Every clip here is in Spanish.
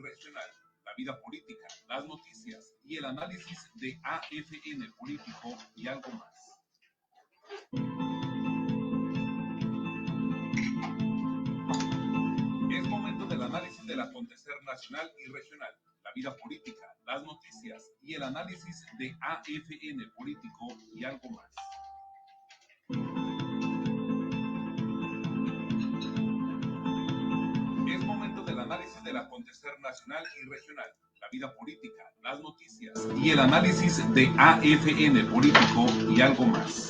regional, la vida política, las noticias y el análisis de AFN Político y algo más. Es momento del análisis del acontecer nacional y regional, la vida política, las noticias y el análisis de AFN Político y algo más. Es momento del análisis del acontecer nacional y regional, la vida política, las noticias y el análisis de AFN Político y algo más.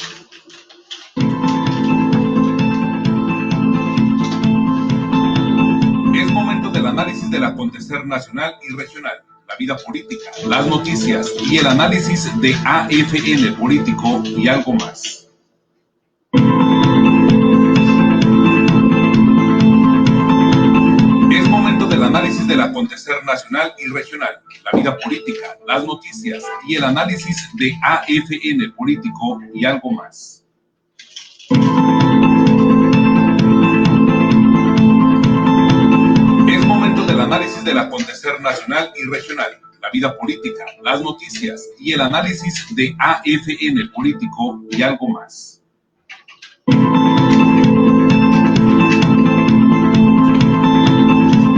Es momento del análisis del acontecer nacional y regional, la vida política, las noticias y el análisis de AFN Político y algo más. Es momento del análisis del acontecer nacional y regional, la vida política, las noticias y el análisis de AFN Político y algo más. Es momento del análisis del acontecer nacional y regional, la vida política, las noticias y el análisis de AFN Político y algo más.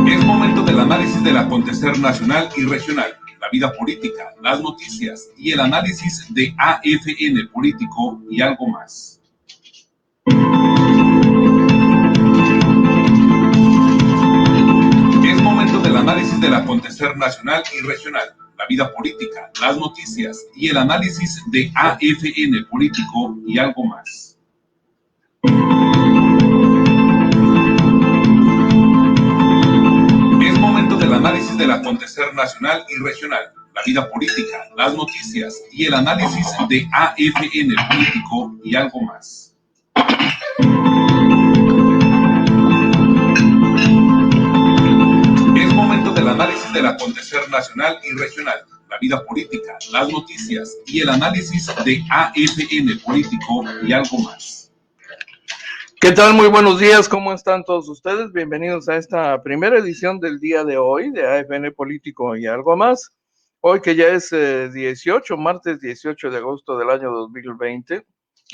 Es momento del análisis del acontecer nacional y regional, la vida política, las noticias y el análisis de AFN Político y algo más. Es momento del análisis del acontecer nacional y regional, la vida política, las noticias y el análisis de AFN Político y algo más. Es momento del análisis del acontecer nacional y regional, la vida política, las noticias y el análisis de AFN Político y algo más. Es momento del análisis del acontecer nacional y regional, la vida política, las noticias y el análisis de AFN Político y algo más. ¿Qué tal? Muy buenos días, ¿cómo están todos ustedes? Bienvenidos a esta primera edición del día de hoy de AFN Político y algo más. Hoy que ya es martes 18 de agosto del año 2020.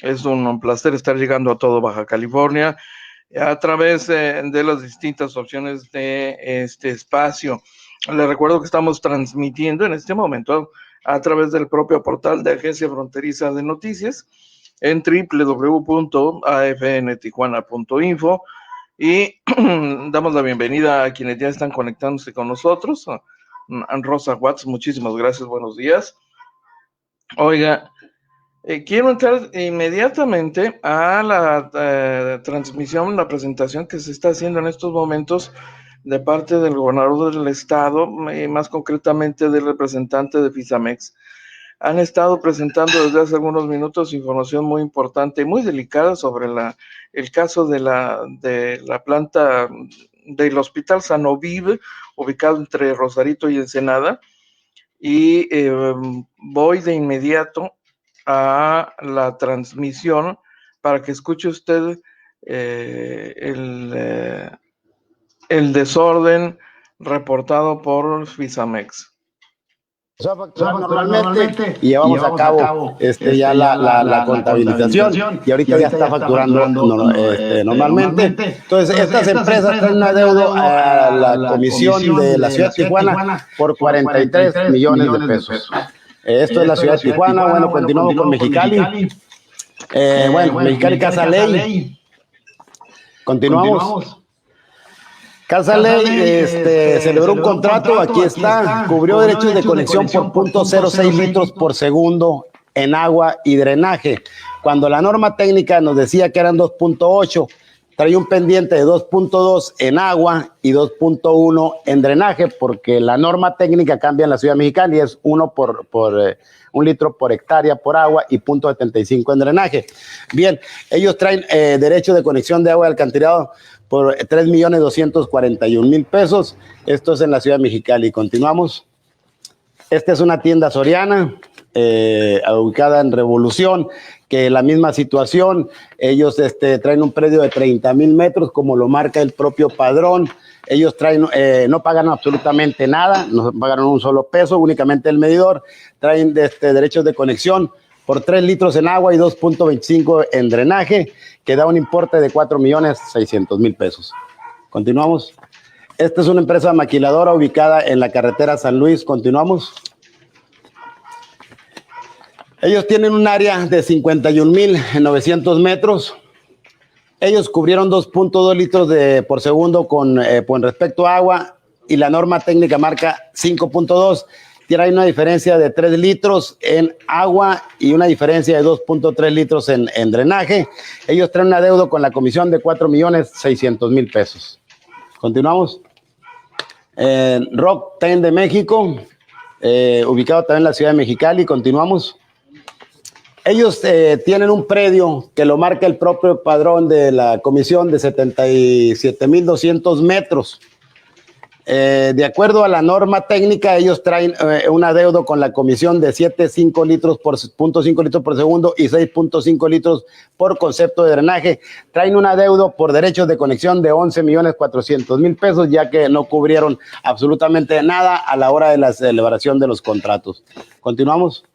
Es un placer estar llegando a todo Baja California a través de las distintas opciones de este espacio. Les recuerdo que estamos transmitiendo en este momento a través del propio portal de Agencia Fronteriza de Noticias en www.afntijuana.info y damos la bienvenida a quienes ya están conectándose con nosotros. Rosa Watts, muchísimas gracias, buenos días. Oiga, quiero entrar inmediatamente a la transmisión, la presentación que se está haciendo en estos momentos de parte del gobernador del estado, más concretamente del representante de Fisamex. Han estado presentando desde hace algunos minutos información muy importante y muy delicada sobre el caso de la planta del Hospital Sanoviv, ubicado entre Rosarito y Ensenada. Y voy de inmediato a la transmisión para que escuche usted el desorden reportado por Fisamex. Normalmente y llevamos a cabo ya la contabilización y ahorita ya está facturando normalmente. Entonces estas empresas traen una deuda a la comisión de la ciudad de Tijuana por 43 millones de pesos. Esto es la ciudad de Tijuana. Bueno, continuamos con Mexicali. Mexicali Casa Ley. Continuamos. Casa Ley celebró un contrato, aquí está, cubrió derechos de conexión por 0.06 litros por segundo en agua y drenaje, cuando la norma técnica nos decía que eran 2.8, trae un pendiente de 2.2 en agua y 2.1 en drenaje, porque la norma técnica cambia en la Ciudad Mexicana y es 1 por 1 litro por hectárea por agua y 0.75 en drenaje. Bien, ellos traen derecho de conexión de agua y alcantarillado por 3.241.000 pesos. Esto es en la ciudad de Mexicali. Continuamos. Esta es una tienda Soriana, ubicada en Revolución, que la misma situación, ellos traen un predio de 30,000 metros, como lo marca el propio padrón. Ellos no pagan absolutamente nada, no pagaron un solo peso, únicamente el medidor. Traen derechos de conexión por 3 litros en agua y 2.25 en drenaje, que da un importe de 4.600.000 pesos. Continuamos. Esta es una empresa maquiladora ubicada en la carretera San Luis. Continuamos. Ellos tienen un área de 51.900 metros. Ellos cubrieron 2.2 litros por segundo con respecto a agua, y la norma técnica marca 5.2. Tiene una diferencia de 3 litros en agua y una diferencia de 2.3 litros en drenaje. Ellos traen un adeudo con la comisión de 4.600.000 pesos. Continuamos. Rock Ten de México, ubicado también en la ciudad de Mexicali. Continuamos. Ellos tienen un predio que lo marca el propio padrón de la comisión de 77.200 metros. De acuerdo a la norma técnica, ellos traen un adeudo con la comisión de 7.5 litros por 0.5 litros por segundo y 6.5 litros por concepto de drenaje. Traen un adeudo por derechos de conexión de 11.400.000 pesos, ya que no cubrieron absolutamente nada a la hora de la celebración de los contratos. Continuamos.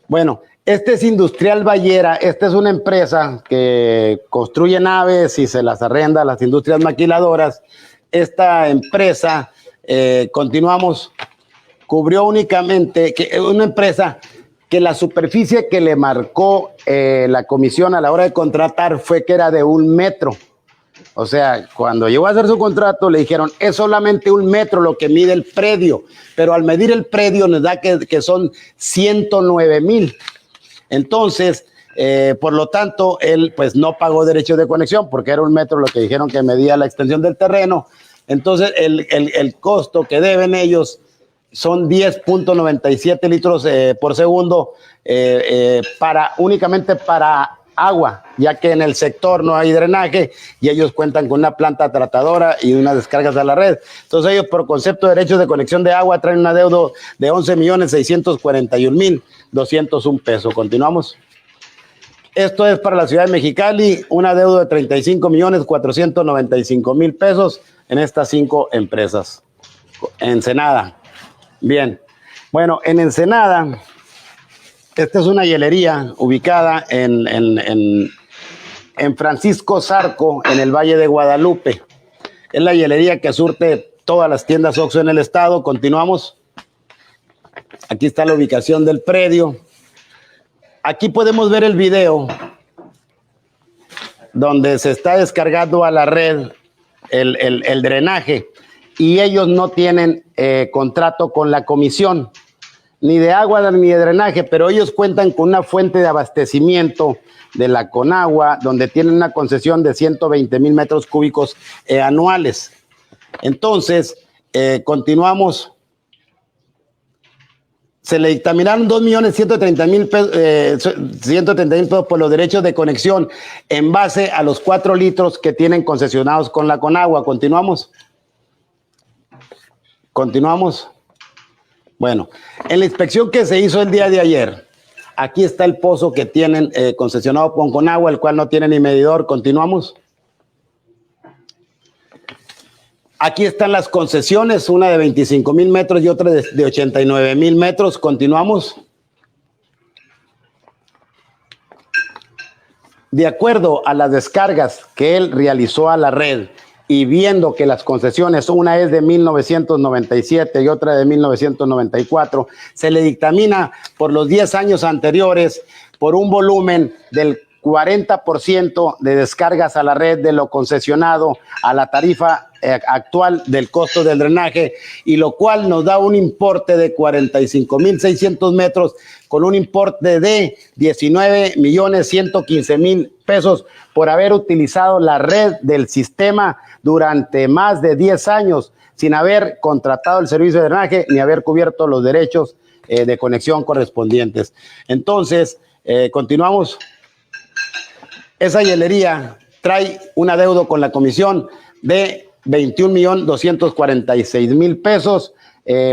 Bueno, este es Industrial Ballera. Esta es una empresa que construye naves y se las arrenda a las industrias maquiladoras. Esta empresa, continuamos, cubrió únicamente, una empresa que la superficie que le marcó la comisión a la hora de contratar fue que era de 1 metro. O sea, cuando llegó a hacer su contrato le dijeron, es solamente 1 metro lo que mide el predio, pero al medir el predio nos da que son 109,000. Entonces, por lo tanto, él pues no pagó derechos de conexión porque era 1 metro lo que dijeron que medía la extensión del terreno. Entonces, el costo que deben ellos son 10.97 litros por segundo únicamente para agua, ya que en el sector no hay drenaje y ellos cuentan con una planta tratadora y unas descargas a la red. Entonces, ellos por concepto de derechos de conexión de agua traen un adeudo de 11.641.201 pesos. Continuamos. Esto es para la ciudad de Mexicali, un adeudo de 35.495.000 pesos en estas 5 empresas. Ensenada. Bien. Bueno, en Ensenada, esta es una hielería ubicada en Francisco Zarco, en el Valle de Guadalupe. Es la hielería que surte todas las tiendas Oxxo en el estado. Continuamos. Aquí está la ubicación del predio. Aquí podemos ver el video donde se está descargando a la red el drenaje, y ellos no tienen contrato con la comisión, ni de agua ni de drenaje, pero ellos cuentan con una fuente de abastecimiento de la Conagua, donde tienen una concesión de 120,000 metros cúbicos anuales. Entonces, continuamos. Se le dictaminaron 2.130.000 pesos por los derechos de conexión en base a los 4 litros que tienen concesionados con la Conagua. Continuamos. Continuamos. Bueno, en la inspección que se hizo el día de ayer, aquí está el pozo que tienen concesionado con Conagua, el cual no tiene ni medidor. Continuamos. Aquí están las concesiones, una de 25,000 metros y otra de 89,000 metros. Continuamos. De acuerdo a las descargas que él realizó a la red y viendo que las concesiones, una es de 1997 y otra de 1994, se le dictamina por los 10 años anteriores por un volumen del 40% de descargas a la red de lo concesionado a la tarifa actual del costo del drenaje, y lo cual nos da un importe de 45,600 metros con un importe de 19,115,000 pesos por haber utilizado la red del sistema durante más de 10 años sin haber contratado el servicio de drenaje ni haber cubierto los derechos de conexión correspondientes. Entonces, continuamos. Esa hielería trae un adeudo con la comisión de 21,246,000 pesos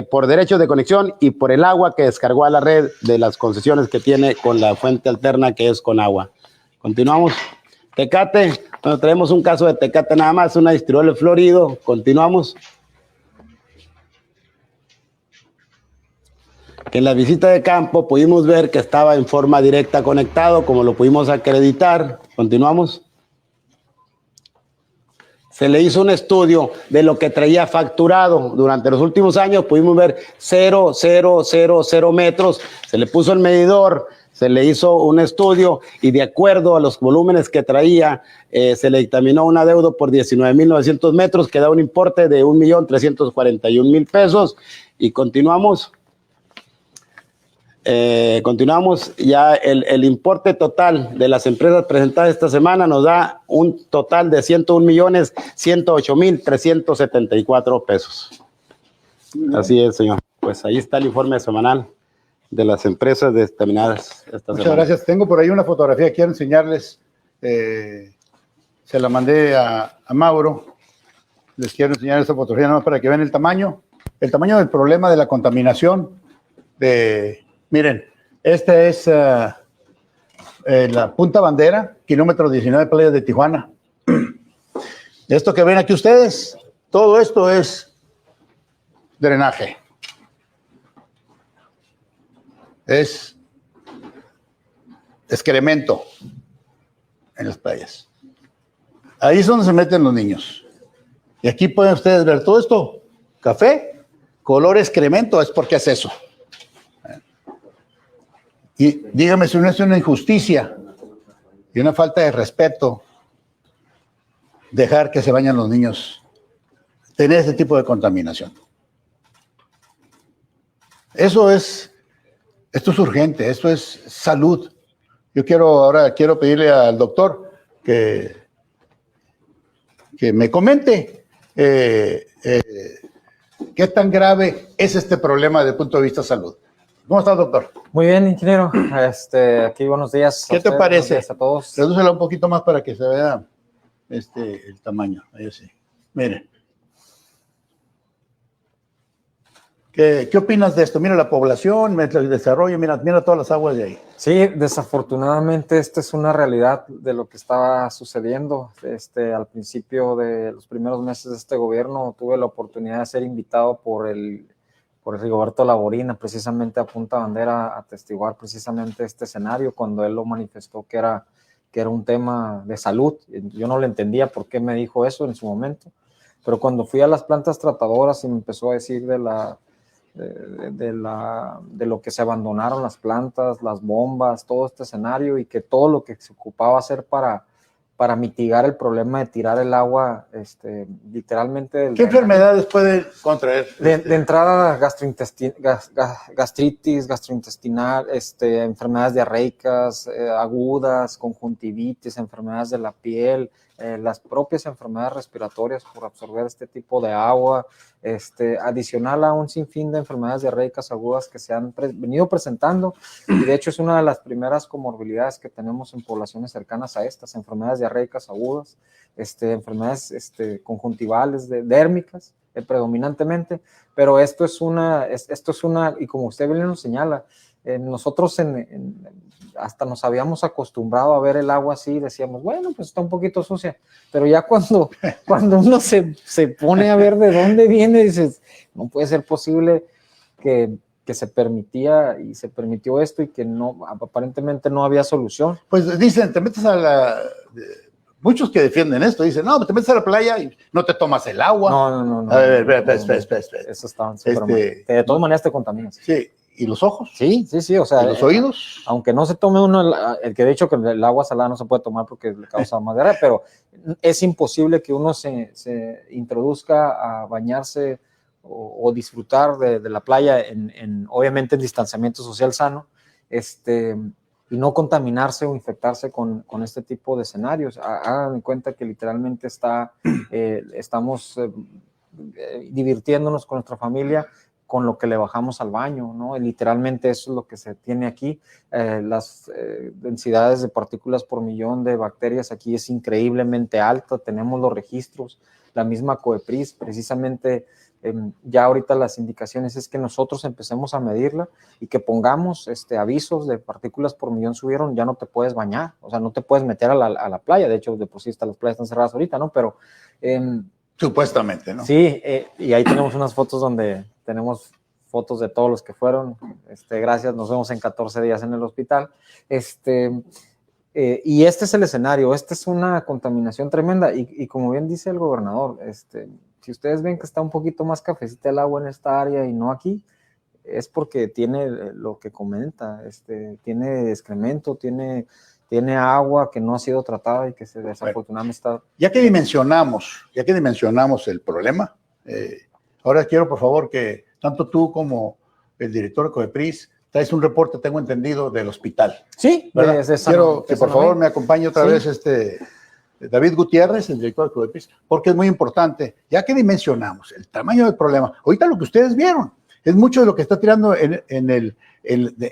por derechos de conexión y por el agua que descargó a la red de las concesiones que tiene con la fuente alterna que es Conagua. Continuamos. Tecate, bueno, traemos un caso de Tecate nada más, una distribuidora de Florido. Continuamos. En la visita de campo pudimos ver que estaba en forma directa conectado, como lo pudimos acreditar. Continuamos. Se le hizo un estudio de lo que traía facturado. Durante los últimos años pudimos ver 0,000 metros. Se le puso el medidor, se le hizo un estudio y de acuerdo a los volúmenes que traía, se le dictaminó un adeudo por 19,900 metros que da un importe de 1,341,000 pesos. Y continuamos. Continuamos, ya el importe total de las empresas presentadas esta semana nos da un total de 101,108,374 pesos. Así es, señor. Pues ahí está el informe semanal de las empresas determinadas esta semana. Muchas gracias. Tengo por ahí una fotografía, quiero enseñarles. Se la mandé a Mauro. Les quiero enseñar esta fotografía nada más para que vean el tamaño del problema de la contaminación. Miren, esta es la Punta Bandera, kilómetro 19, playas de Tijuana. Esto que ven aquí ustedes, todo esto es drenaje. Es excremento en las playas. Ahí es donde se meten los niños. Y aquí pueden ustedes ver todo esto, café, color excremento, es porque es eso. Y dígame si no es una injusticia y una falta de respeto dejar que se bañen los niños, tener ese tipo de contaminación. Esto es urgente, esto es salud. Yo quiero pedirle al doctor que me comente qué tan grave es este problema desde el punto de vista de salud. ¿Cómo está, doctor? Muy bien, ingeniero. Aquí buenos días. ¿Qué te parece? Buenos días a todos. Redúcela un poquito más para que se vea el tamaño. Ahí sí. Miren. ¿Qué opinas de esto? Mira la población, el desarrollo, mira todas las aguas de ahí. Sí, desafortunadamente esta es una realidad de lo que estaba sucediendo. Al principio de los primeros meses de este gobierno tuve la oportunidad de ser invitado por el Rigoberto Laborina, precisamente a Punta Bandera, a atestiguar precisamente este escenario, cuando él lo manifestó que era un tema de salud. Yo no le entendía por qué me dijo eso en su momento, pero cuando fui a las plantas tratadoras y me empezó a decir de lo que se abandonaron las plantas, las bombas, todo este escenario, y que todo lo que se ocupaba hacer para mitigar el problema de tirar el agua, literalmente... ¿Qué enfermedades puede contraer? De entrada, gastritis, gastrointestinal, enfermedades diarreicas, agudas, conjuntivitis, enfermedades de la piel, las propias enfermedades respiratorias por absorber este tipo de agua, adicional a un sinfín de enfermedades diarreicas agudas que se han venido presentando, y de hecho es una de las primeras comorbilidades que tenemos en poblaciones cercanas a estas, enfermedades diarreicas agudas, enfermedades conjuntivales, dérmicas, predominantemente, pero esto es una, y como usted bien nos señala, nosotros hasta nos habíamos acostumbrado a ver el agua así y decíamos, bueno, pues está un poquito sucia, pero ya cuando uno se pone a ver de dónde viene, dices, no puede ser posible que se permitió esto y que no, aparentemente no había solución. Pues dicen, te metes muchos que defienden esto dicen, no, te metes a la playa y no te tomas el agua. No. A ver, espera. Eso está súper mal. De todas maneras te contaminas. Sí, ¿y los ojos? Sí, o sea. ¿Y los oídos? Aunque no se tome uno, el que de hecho que el agua salada no se puede tomar porque le causa más grave, pero es imposible que uno se introduzca a bañarse o disfrutar de la playa obviamente en distanciamiento social sano, y no contaminarse o infectarse con este tipo de escenarios. Hagan en cuenta que literalmente estamos divirtiéndonos con nuestra familia con lo que le bajamos al baño, ¿no? Y literalmente eso es lo que se tiene aquí. Las densidades de partículas por millón de bacterias aquí es increíblemente alta, tenemos los registros, la misma COEPRIS precisamente Ya ahorita las indicaciones es que nosotros empecemos a medirla y que pongamos avisos de partículas por millón subieron, ya no te puedes bañar, o sea, no te puedes meter a la playa, de hecho, de por sí las playas están cerradas ahorita, ¿no? Pero... supuestamente, ¿no? Sí, y ahí tenemos unas fotos donde tenemos fotos de todos los que fueron, gracias, nos vemos en 14 días en el hospital, y este es el escenario, esta es una contaminación tremenda, y como bien dice el gobernador, si ustedes ven que está un poquito más cafecita el agua en esta área y no aquí, es porque tiene lo que comenta, tiene excremento, tiene agua que no ha sido tratada y que se desafortunadamente está... Ya que dimensionamos el problema, ahora quiero, por favor, que tanto tú como el director de COEPRIS traes un reporte, tengo entendido, del hospital. Sí, quiero que por favor me acompañe otra vez David Gutiérrez, el director de COEPRIS, porque es muy importante, ya que dimensionamos el tamaño del problema. Ahorita lo que ustedes vieron es mucho de lo que está tirando en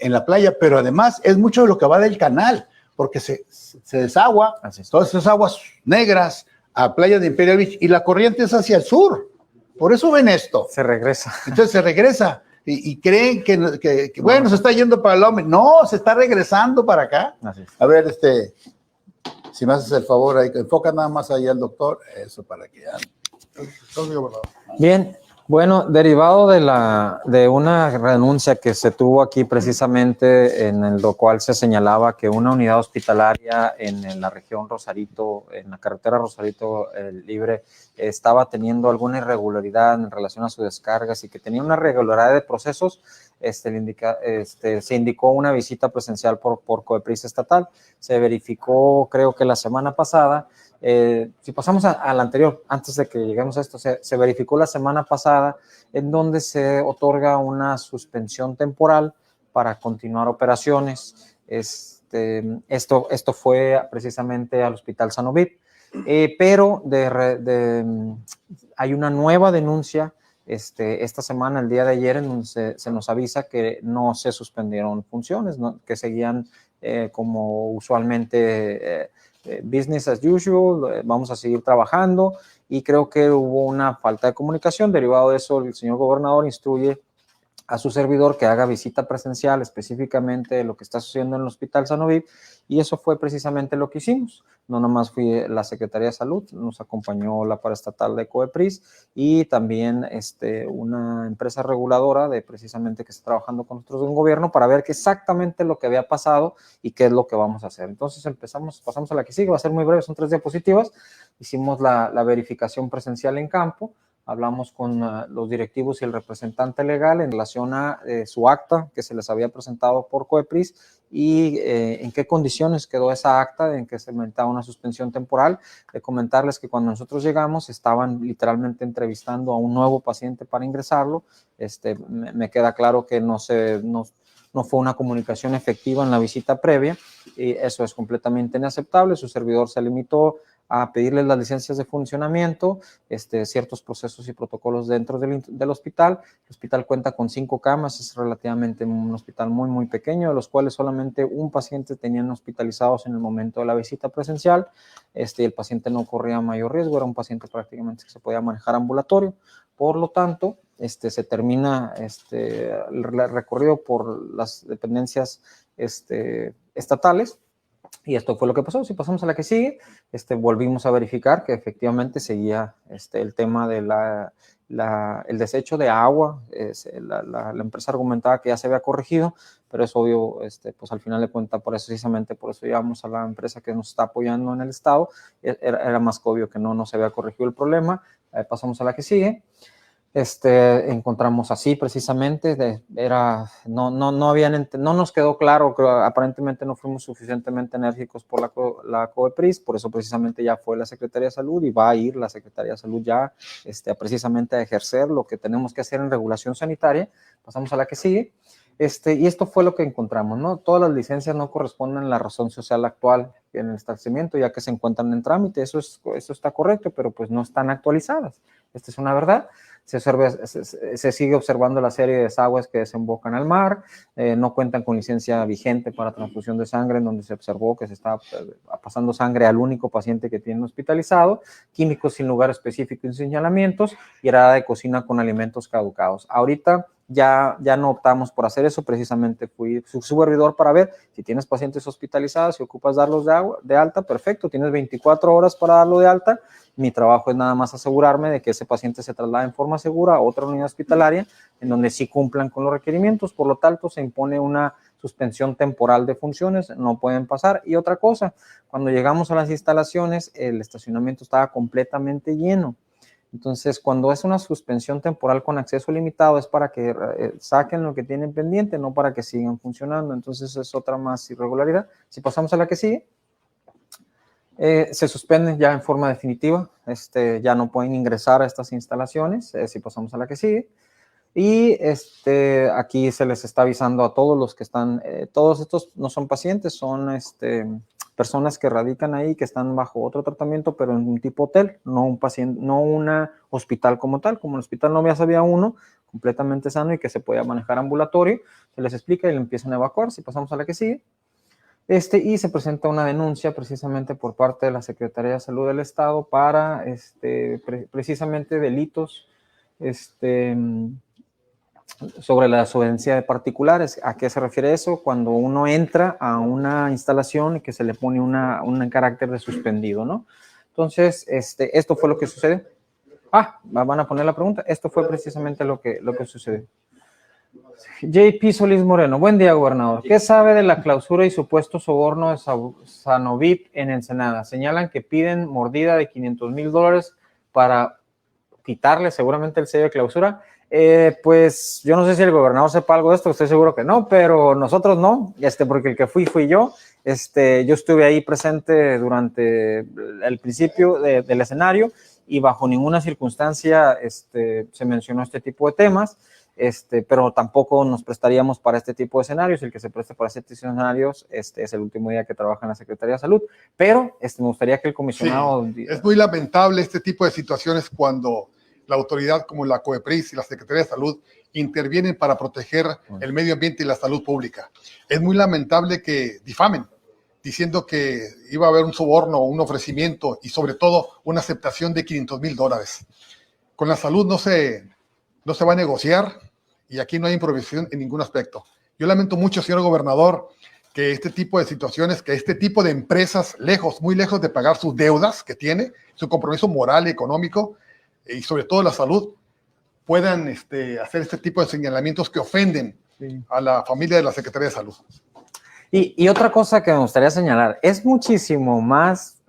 la playa, pero además es mucho de lo que va del canal, porque se desagua, todas esas aguas negras a playa de Imperial Beach, y la corriente es hacia el sur. Por eso ven esto. Se regresa. Entonces se regresa. Y creen que bueno, se está yendo para el hombre. No, se está regresando para acá. A ver, si me haces el favor, ahí, enfoca nada más ahí al doctor. Eso para que ya. Bien, bueno, derivado de una renuncia que se tuvo aquí precisamente, en lo cual se señalaba que una unidad hospitalaria en la región Rosarito, en la carretera Rosarito Libre, estaba teniendo alguna irregularidad en relación a sus descargas y que tenía una irregularidad de procesos, se indicó una visita presencial por COEPRIS estatal. Se verificó, creo que la semana pasada. Si pasamos al anterior, antes de que lleguemos a esto, se verificó la semana pasada en donde se otorga una suspensión temporal para continuar operaciones. Esto fue precisamente al Hospital Sanovid, pero hay una nueva denuncia esta semana, el día de ayer, en donde se nos avisa que no se suspendieron funciones, ¿no? Que seguían como usualmente business as usual, vamos a seguir trabajando, y creo que hubo una falta de comunicación. Derivado de eso, el señor gobernador instruye a su servidor que haga visita presencial específicamente de lo que está sucediendo en el Hospital Sanovid, y eso fue precisamente lo que hicimos. No nomás fui la Secretaría de Salud, nos acompañó la paraestatal de COEPRIS y también una empresa reguladora precisamente que está trabajando con nosotros en gobierno para ver qué exactamente lo que había pasado y qué es lo que vamos a hacer. Entonces pasamos a la que sigue, va a ser muy breve, son 3 diapositivas. Hicimos la verificación presencial en campo. Hablamos con los directivos y el representante legal en relación a su acta que se les había presentado por COEPRIS y en qué condiciones quedó esa acta, en que se inventaba una suspensión temporal. Comentarles que cuando nosotros llegamos estaban literalmente entrevistando a un nuevo paciente para ingresarlo. Me queda claro que no fue una comunicación efectiva en la visita previa, y eso es completamente inaceptable. Su servidor se limitó a pedirles las licencias de funcionamiento, ciertos procesos y protocolos dentro del hospital. El hospital cuenta con 5 camas, es relativamente un hospital muy, muy pequeño, de los cuales solamente un paciente tenían hospitalizados en el momento de la visita presencial. El paciente no corría mayor riesgo, era un paciente prácticamente que se podía manejar ambulatorio. Por lo tanto, se termina el recorrido por las dependencias estatales. Y esto fue lo que pasó. Si pasamos a la que sigue, volvimos a verificar que efectivamente seguía el tema de el desecho de agua. La empresa argumentaba que ya se había corregido, pero es obvio, pues al final de cuentas, precisamente por eso llamamos a la empresa que nos está apoyando en el estado. Era más que obvio que no se había corregido el problema. Pasamos a la que sigue. Encontramos así precisamente, no nos quedó claro, aparentemente no fuimos suficientemente enérgicos por la COEPRIS, por eso precisamente ya fue la Secretaría de Salud y va a ir la Secretaría de Salud ya precisamente a ejercer lo que tenemos que hacer en regulación sanitaria. Pasamos a la que sigue. Y esto fue lo que encontramos, ¿no? Todas las licencias no corresponden a la razón social actual en el establecimiento, ya que se encuentran en trámite. Eso está correcto, pero pues no están actualizadas. Esta es una verdad. Se sigue observando la serie de desagües que desembocan al mar, no cuentan con licencia vigente para transfusión de sangre, en donde se observó que se está pasando sangre al único paciente que tienen hospitalizado, químicos sin lugar específico y sin señalamientos, y herada de cocina con alimentos caducados. Ahorita ya no optamos por hacer eso, precisamente fui su servidor para ver si tienes pacientes hospitalizados, si ocupas darlos de alta, perfecto, tienes 24 horas para darlo de alta. Mi trabajo es nada más asegurarme de que ese paciente se traslade en forma segura a otra unidad hospitalaria en donde sí cumplan con los requerimientos. Por lo tanto, se impone una suspensión temporal de funciones, no pueden pasar. Y otra cosa, cuando llegamos a las instalaciones, el estacionamiento estaba completamente lleno. Entonces, cuando es una suspensión temporal con acceso limitado, es para que saquen lo que tienen pendiente, no para que sigan funcionando. Entonces, es otra más irregularidad. Si pasamos a la que sigue. Se suspenden ya en forma definitiva, ya no pueden ingresar a estas instalaciones, si pasamos a la que sigue. Y aquí se les está avisando a todos los que están, todos estos no son pacientes, son personas que radican ahí, que están bajo otro tratamiento, pero en un tipo hotel, no un paciente, no un hospital como tal. Como el hospital no había uno completamente sano y que se podía manejar ambulatorio, se les explica y le empiezan a evacuar. Si pasamos a la que sigue. Y se presenta una denuncia precisamente por parte de la Secretaría de Salud del Estado para precisamente delitos sobre la desobediencia de particulares. ¿A qué se refiere eso? Cuando uno entra a una instalación y que se le pone un carácter de suspendido, ¿no? Entonces, esto fue lo que sucedió. Van a poner la pregunta. Esto fue precisamente lo que sucedió. JP Solís Moreno, buen día, gobernador. ¿Qué sabe de la clausura y supuesto soborno de Sanovit en Ensenada? Señalan que piden mordida de $500,000 para quitarle seguramente el sello de clausura. Pues yo no sé si el gobernador sepa algo de esto, estoy seguro que no, pero nosotros no, porque el que fui yo. Yo estuve ahí presente durante el principio del escenario y bajo ninguna circunstancia se mencionó este tipo de temas. Pero tampoco nos prestaríamos para este tipo de escenarios. El que se preste para este tipo de escenarios es el último día que trabaja en la Secretaría de Salud, pero me gustaría que el comisionado... Sí, es muy lamentable este tipo de situaciones cuando la autoridad como la COEPRIS y la Secretaría de Salud intervienen para proteger el medio ambiente y la salud pública. Es muy lamentable que difamen, diciendo que iba a haber un soborno, un ofrecimiento y sobre todo una aceptación de $500,000. Con la salud no se va a negociar y aquí no hay improvisación en ningún aspecto. Yo lamento mucho, señor gobernador, que este tipo de situaciones, que este tipo de empresas muy lejos de pagar sus deudas que tiene, su compromiso moral y económico, y sobre todo la salud, puedan hacer este tipo de señalamientos que ofenden a la familia de la Secretaría de Salud. Y otra cosa que me gustaría señalar, es muchísimo más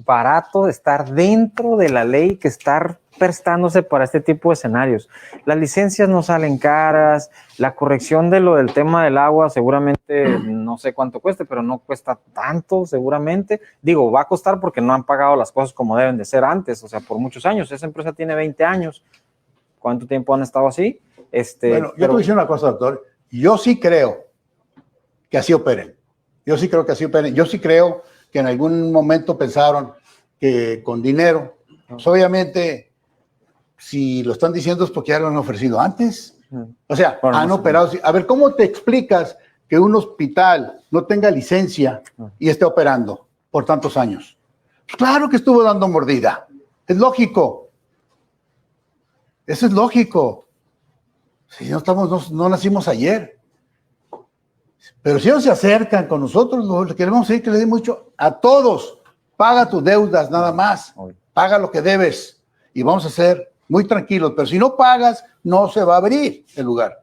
barato estar dentro de la ley que estar prestándose para este tipo de escenarios. Las licencias no salen caras, la corrección de lo del tema del agua seguramente no sé cuánto cueste, pero no cuesta tanto seguramente. Digo, va a costar porque no han pagado las cosas como deben de ser antes, o sea, por muchos años. Esa empresa tiene 20 años. ¿Cuánto tiempo han estado así? Bueno, yo te voy a decir una cosa, doctor. Yo sí creo que así operen. Yo sí creo que así operen. Yo sí creo que en algún momento pensaron que con dinero, pues obviamente, si lo están diciendo es porque ya lo han ofrecido antes. O sea, bueno, han operado. A ver, ¿cómo te explicas que un hospital no tenga licencia y esté operando por tantos años? Pues claro que estuvo dando mordida. Es lógico. Eso es lógico. Si no nacimos ayer. Pero si ellos se acercan con nosotros, lo que queremos decir que le den mucho a todos. Paga tus deudas nada más. Paga lo que debes. Y vamos a ser muy tranquilos. Pero si no pagas, no se va a abrir el lugar.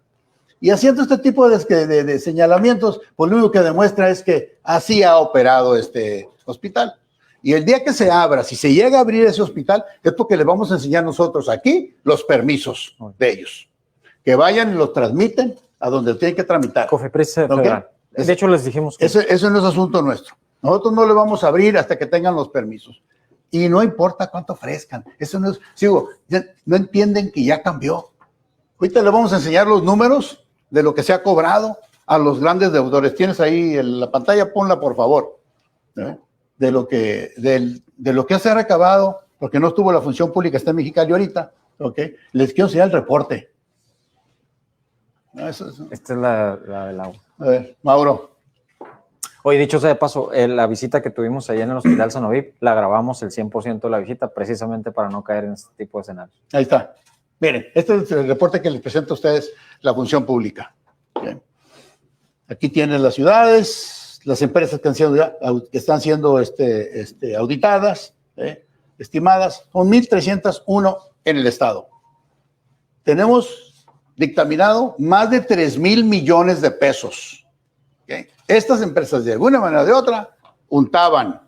Y haciendo este tipo de señalamientos, pues lo único que demuestra es que así ha operado este hospital. Y el día que se abra, si se llega a abrir ese hospital, es porque les vamos a enseñar nosotros aquí los permisos de ellos. Que vayan y los transmiten a donde tienen que tramitar. COFEPRIS Federal. De hecho, les dijimos que... Eso no es asunto nuestro. Nosotros no le vamos a abrir hasta que tengan los permisos. Y no importa cuánto ofrezcan. Eso no es... Sigo, no entienden que ya cambió. Ahorita le vamos a enseñar los números de lo que se ha cobrado a los grandes deudores. Tienes ahí en la pantalla, ponla por favor, de lo que se ha recabado, porque no estuvo la función pública, está en Mexicali ahorita, les quiero enseñar el reporte. Esta es la del agua. A ver, Mauro. Oye, dicho sea de paso, la visita que tuvimos allá en el Hospital Sanoví, la grabamos el 100% de la visita, precisamente para no caer en este tipo de escenarios. Ahí está. Miren, este es el reporte que les presento a ustedes, la función pública. Bien. Aquí tienen las ciudades, las empresas que están siendo auditadas, estimadas, son 1,301 en el estado. Tenemos dictaminado más de 3,000 millones de pesos. ¿Okay? Estas empresas, de alguna manera o de otra, untaban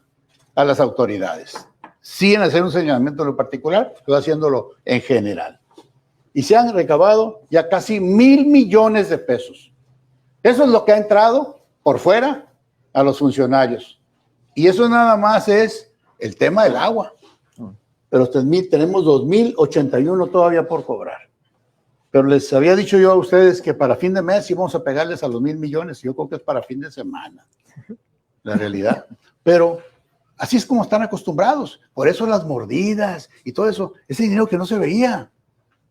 a las autoridades. Sin hacer un señalamiento en lo particular, pero haciéndolo en general. Y se han recabado ya casi 1,000 millones de pesos. Eso es lo que ha entrado por fuera a los funcionarios. Y eso nada más es el tema del agua. Pero tenemos 2,081 todavía por cobrar. Pero les había dicho yo a ustedes que para fin de mes íbamos a pegarles a los 1,000 millones. Yo creo que es para fin de semana, la realidad. Pero así es como están acostumbrados. Por eso las mordidas y todo eso, ese dinero que no se veía.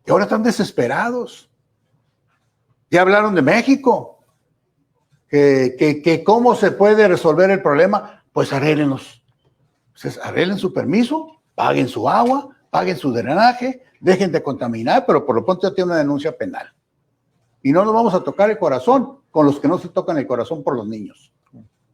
Y ahora están desesperados. Ya hablaron de México. Que cómo se puede resolver el problema. Pues arréglenlos. Pues arreglen su permiso, paguen su agua, paguen su drenaje, dejen de contaminar, pero por lo pronto ya tiene una denuncia penal. Y no nos vamos a tocar el corazón con los que no se tocan el corazón por los niños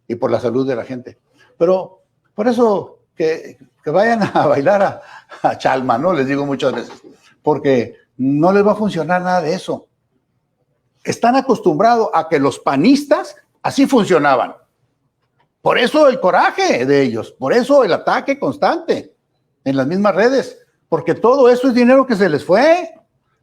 y por la salud de la gente. Pero por eso que vayan a bailar a Chalma, ¿no? Les digo muchas veces, porque no les va a funcionar nada de eso. Están acostumbrados a que los panistas así funcionaban. Por eso el coraje de ellos, por eso el ataque constante en las mismas redes, porque todo eso es dinero que se les fue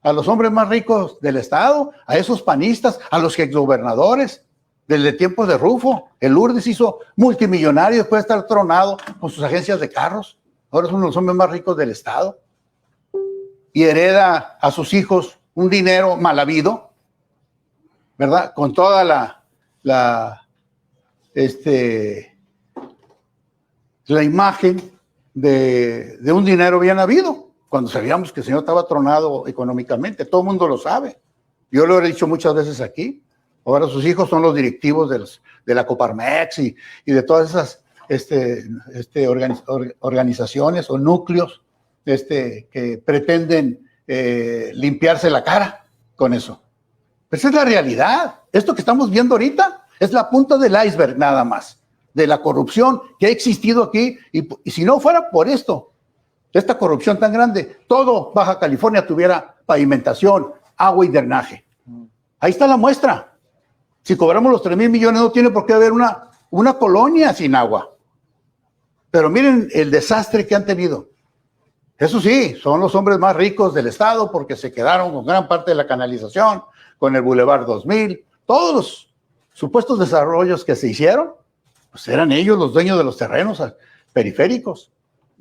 a los hombres más ricos del estado, a esos panistas, a los exgobernadores, desde tiempos de Rufo. El Lourdes hizo multimillonario después de estar tronado con sus agencias de carros. Ahora son los hombres más ricos del estado. Y hereda a sus hijos un dinero mal habido, ¿verdad? Con toda la imagen de un dinero bien habido, cuando sabíamos que el señor estaba tronado económicamente. Todo el mundo lo sabe. Yo lo he dicho muchas veces aquí. Ahora sus hijos son los directivos de la Coparmex y de todas esas organizaciones o núcleos que pretenden limpiarse la cara con eso. Pero esa es la realidad. Esto que estamos viendo ahorita es la punta del iceberg nada más, de la corrupción que ha existido aquí. Y si no fuera por esta corrupción tan grande, todo Baja California tuviera pavimentación, agua y drenaje. Ahí está la muestra. Si cobramos los 3,000 millones, no tiene por qué haber una colonia sin agua. Pero miren el desastre que han tenido. Eso sí, son los hombres más ricos del estado porque se quedaron con gran parte de la canalización, con el Boulevard 2000, todos los supuestos desarrollos que se hicieron, pues eran ellos los dueños de los terrenos periféricos.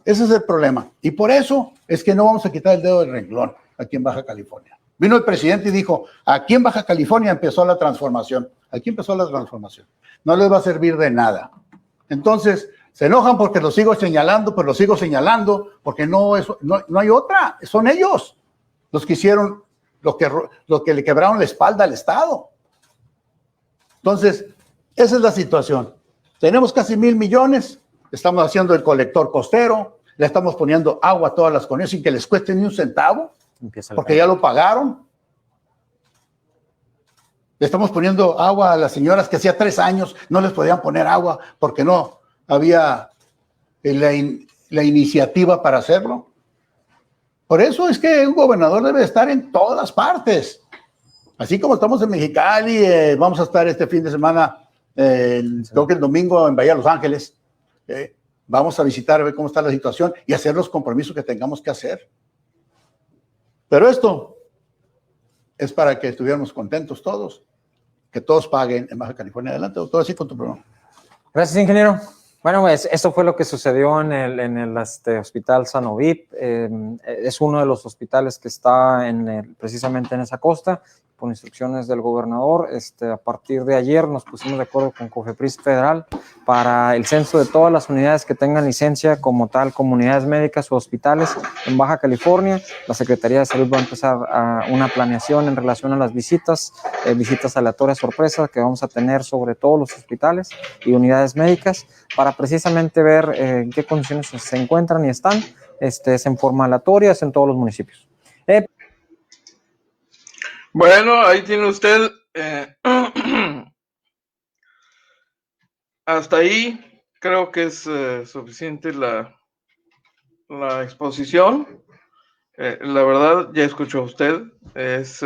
Ese es el problema. Y por eso es que no vamos a quitar el dedo del renglón aquí en Baja California. Vino el presidente y dijo, aquí en Baja California empezó la transformación. Aquí empezó la transformación. No les va a servir de nada. Entonces, se enojan porque los sigo señalando, pero los sigo señalando porque no hay otra. Son ellos los que hicieron lo que le quebraron la espalda al Estado. Entonces, esa es la situación. Tenemos casi 1,000 millones, estamos haciendo el colector costero, le estamos poniendo agua a todas las colonias sin que les cueste ni un centavo, porque ya lo pagaron. Le estamos poniendo agua a las señoras que hacía 3 años no les podían poner agua porque no había la iniciativa para hacerlo. Por eso es que un gobernador debe estar en todas partes. Así como estamos en Mexicali, vamos a estar este fin de semana, creo que el domingo en Bahía Los Ángeles. Vamos a visitar, a ver cómo está la situación y hacer los compromisos que tengamos que hacer. Pero esto es para que estuviéramos contentos todos, que todos paguen en Baja California. Adelante, doctor, así con tu programa. Gracias, ingeniero. Bueno, pues esto fue lo que sucedió en el Hospital Sanoví. Es uno de los hospitales que está precisamente en esa costa. por instrucciones del gobernador, a partir de ayer nos pusimos de acuerdo con COFEPRIS Federal para el censo de todas las unidades que tengan licencia como tal, comunidades médicas o hospitales en Baja California. La Secretaría de Salud va a empezar una planeación en relación a las visitas aleatorias sorpresas que vamos a tener sobre todos los hospitales y unidades médicas para precisamente ver en qué condiciones se encuentran y están. Es en forma aleatoria, es en todos los municipios. Bueno, ahí tiene usted, hasta ahí creo que es suficiente la exposición. La verdad, ya escuchó usted, es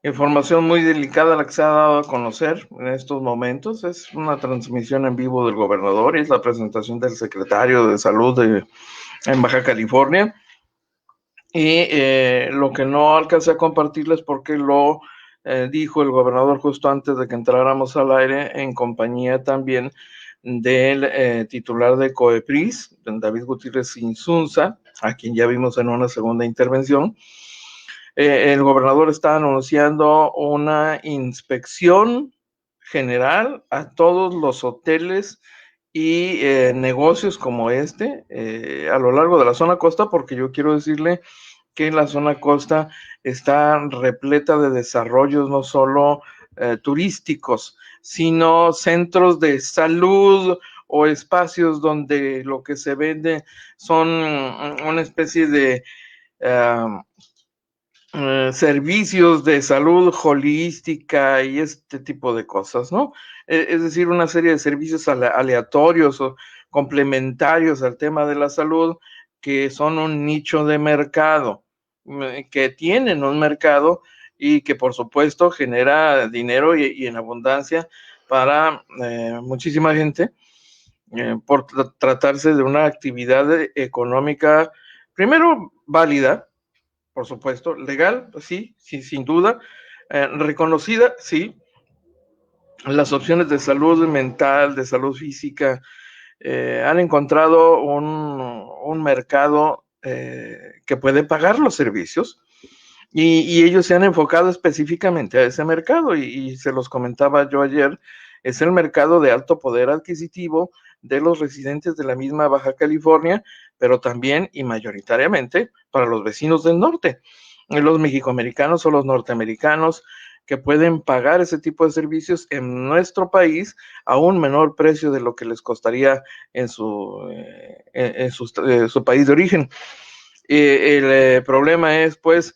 información muy delicada la que se ha dado a conocer en estos momentos. Es una transmisión en vivo del gobernador y es la presentación del secretario de Salud en Baja California. Y lo que no alcancé a compartirles porque lo dijo el gobernador justo antes de que entráramos al aire, en compañía también del titular de COEPRIS, David Gutiérrez Insunza, a quien ya vimos en una segunda intervención. El gobernador está anunciando una inspección general a todos los hoteles y negocios como a lo largo de la zona costa, porque yo quiero decirle que la zona costa está repleta de desarrollos no solo turísticos, sino centros de salud o espacios donde lo que se vende son una especie de servicios de salud holística y este tipo de cosas, ¿no? Es decir, una serie de servicios aleatorios o complementarios al tema de la salud que son un nicho de mercado, que tienen un mercado y que por supuesto genera dinero y en abundancia para muchísima gente, por tratarse de una actividad económica, primero válida, por supuesto, legal, sí, sin duda, reconocida, sí. Las opciones de salud mental, de salud física, han encontrado un mercado que puede pagar los servicios y ellos se han enfocado específicamente a ese mercado y se los comentaba yo ayer, es el mercado de alto poder adquisitivo de los residentes de la misma Baja California, pero también y mayoritariamente para los vecinos del norte, los mexicoamericanos o los norteamericanos que pueden pagar ese tipo de servicios en nuestro país a un menor precio de lo que les costaría en su país de origen. El problema es, pues,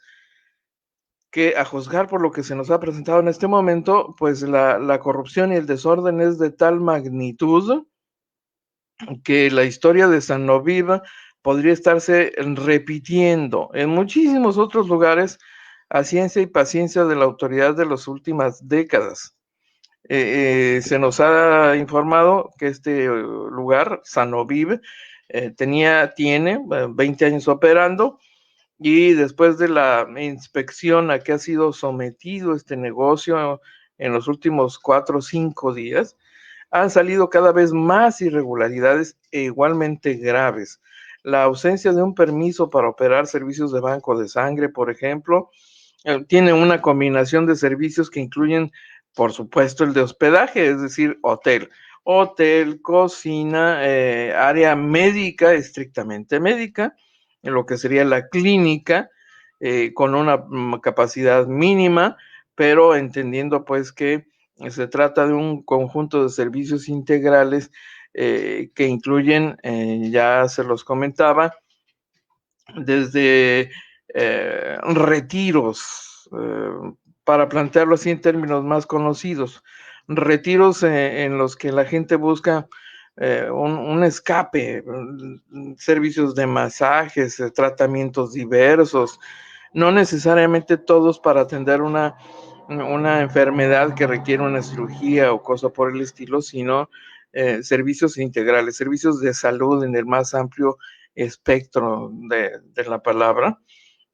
que a juzgar por lo que se nos ha presentado en este momento, pues la corrupción y el desorden es de tal magnitud que la historia de San Noviva podría estarse repitiendo en muchísimos otros lugares a ciencia y paciencia de la autoridad de las últimas décadas. Se nos ha informado que este lugar, Sanoviv, tiene 20 años operando, y después de la inspección a que ha sido sometido este negocio en los últimos 4 o 5 días, han salido cada vez más irregularidades e igualmente graves. La ausencia de un permiso para operar servicios de banco de sangre, por ejemplo, tiene una combinación de servicios que incluyen, por supuesto, el de hospedaje, es decir, hotel, cocina, área médica, estrictamente médica, en lo que sería la clínica, con una capacidad mínima, pero entendiendo pues que se trata de un conjunto de servicios integrales que incluyen, ya se los comentaba, desde retiros, para plantearlo así en términos más conocidos, retiros en los que la gente busca un escape, servicios de masajes, tratamientos diversos, no necesariamente todos para atender una enfermedad que requiere una cirugía o cosa por el estilo, sino servicios integrales, servicios de salud en el más amplio espectro de la palabra,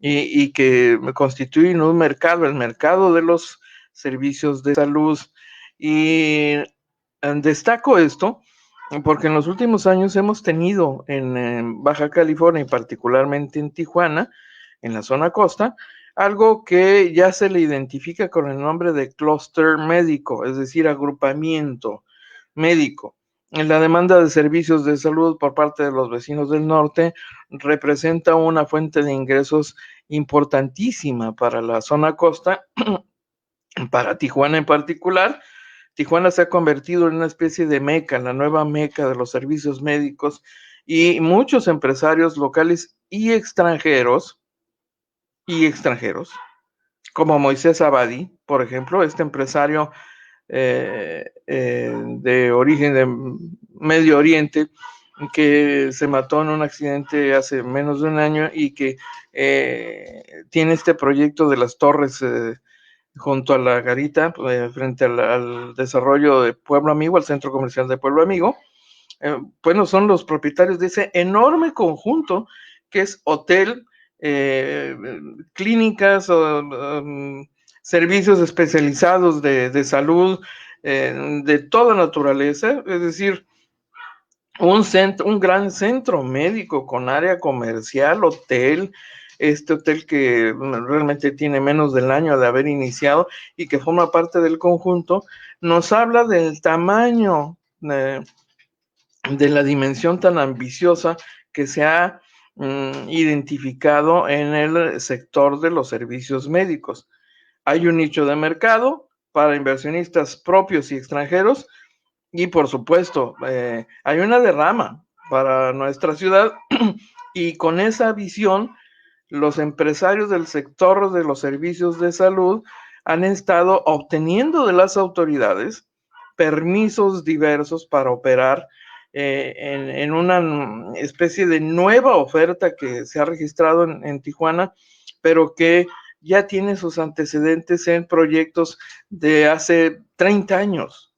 y que constituyen un mercado, el mercado de los servicios de salud. Y destaco esto porque en los últimos años hemos tenido en Baja California y particularmente en Tijuana, en la zona costa, algo que ya se le identifica con el nombre de clúster médico, es decir, agrupamiento médico. La demanda de servicios de salud por parte de los vecinos del norte representa una fuente de ingresos importantísima para la zona costa, para Tijuana en particular. Tijuana se ha convertido en una especie de meca, la nueva meca de los servicios médicos, y muchos empresarios locales y extranjeros, como Moisés Abadi, por ejemplo, este empresario de origen de Medio Oriente, que se mató en un accidente hace menos de un año y que tiene este proyecto de las torres junto a la garita, frente al desarrollo de Pueblo Amigo, al centro comercial de Pueblo Amigo. Bueno, son los propietarios de ese enorme conjunto que es hotel, clínicas, servicios especializados de salud, de toda naturaleza, es decir, un gran centro médico con área comercial, hotel, este hotel que realmente tiene menos del año de haber iniciado y que forma parte del conjunto, nos habla del tamaño, de la dimensión tan ambiciosa que se ha identificado en el sector de los servicios médicos. Hay un nicho de mercado para inversionistas propios y extranjeros y, por supuesto, hay una derrama para nuestra ciudad y con esa visión los empresarios del sector de los servicios de salud han estado obteniendo de las autoridades permisos diversos para operar en una especie de nueva oferta que se ha registrado en Tijuana, pero que ya tiene sus antecedentes en proyectos de hace 30 años,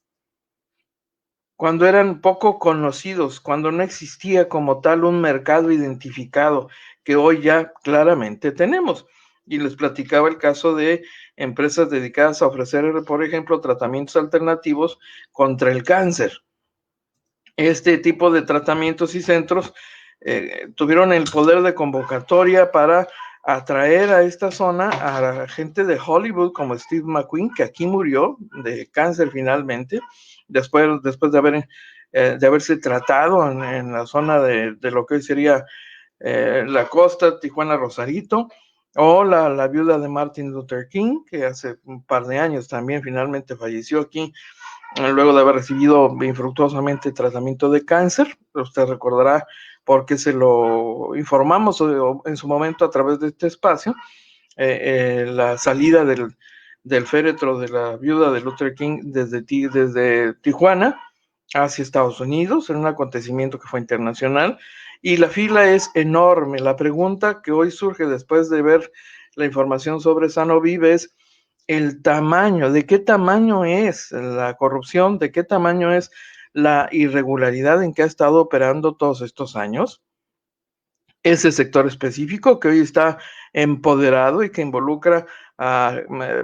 cuando eran poco conocidos, cuando no existía como tal un mercado identificado que hoy ya claramente tenemos. Y les platicaba el caso de empresas dedicadas a ofrecer, por ejemplo, tratamientos alternativos contra el cáncer. Este tipo de tratamientos y centros tuvieron el poder de convocatoria para atraer a esta zona a la gente de Hollywood como Steve McQueen, que aquí murió de cáncer finalmente, después de haberse tratado en la zona de lo que hoy sería la costa, Tijuana, Rosarito, o la viuda de Martin Luther King, que hace un par de años también finalmente falleció aquí, luego de haber recibido infructuosamente tratamiento de cáncer. Usted recordará porque se lo informamos en su momento a través de este espacio, la salida del féretro de la viuda de Luther King desde Tijuana hacia Estados Unidos, en un acontecimiento que fue internacional, y la fila es enorme. La pregunta que hoy surge después de ver la información sobre Sanoviv es el tamaño, de qué tamaño es la corrupción, de qué tamaño es la irregularidad en que ha estado operando todos estos años. Ese sector específico que hoy está empoderado y que involucra a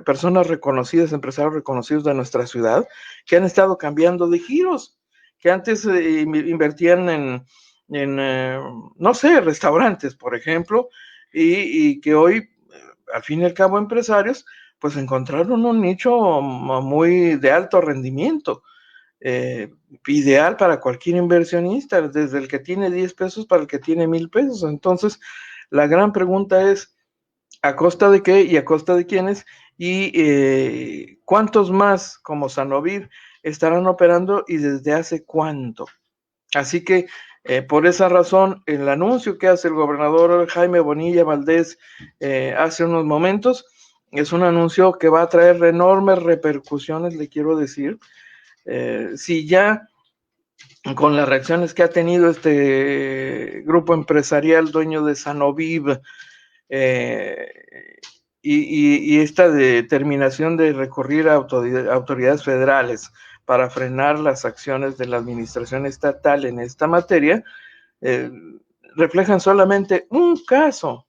personas reconocidas, empresarios reconocidos de nuestra ciudad, que han estado cambiando de giros, que antes invertían no sé, restaurantes, por ejemplo, y que hoy, al fin y al cabo, empresarios, pues encontraron un nicho muy de alto rendimiento, ideal para cualquier inversionista, desde el que tiene 10 pesos para el que tiene 1,000 pesos. Entonces, la gran pregunta es, ¿a costa de qué y a costa de quiénes? Y ¿cuántos más como Sanoviv estarán operando y desde hace cuánto? Así que por esa razón, el anuncio que hace el gobernador Jaime Bonilla Valdés hace unos momentos es un anuncio que va a traer enormes repercusiones, le quiero decir. Si ya con las reacciones que ha tenido este grupo empresarial dueño de Sanoviv y esta determinación de recurrir a autoridades federales para frenar las acciones de la administración estatal en esta materia, reflejan solamente un caso.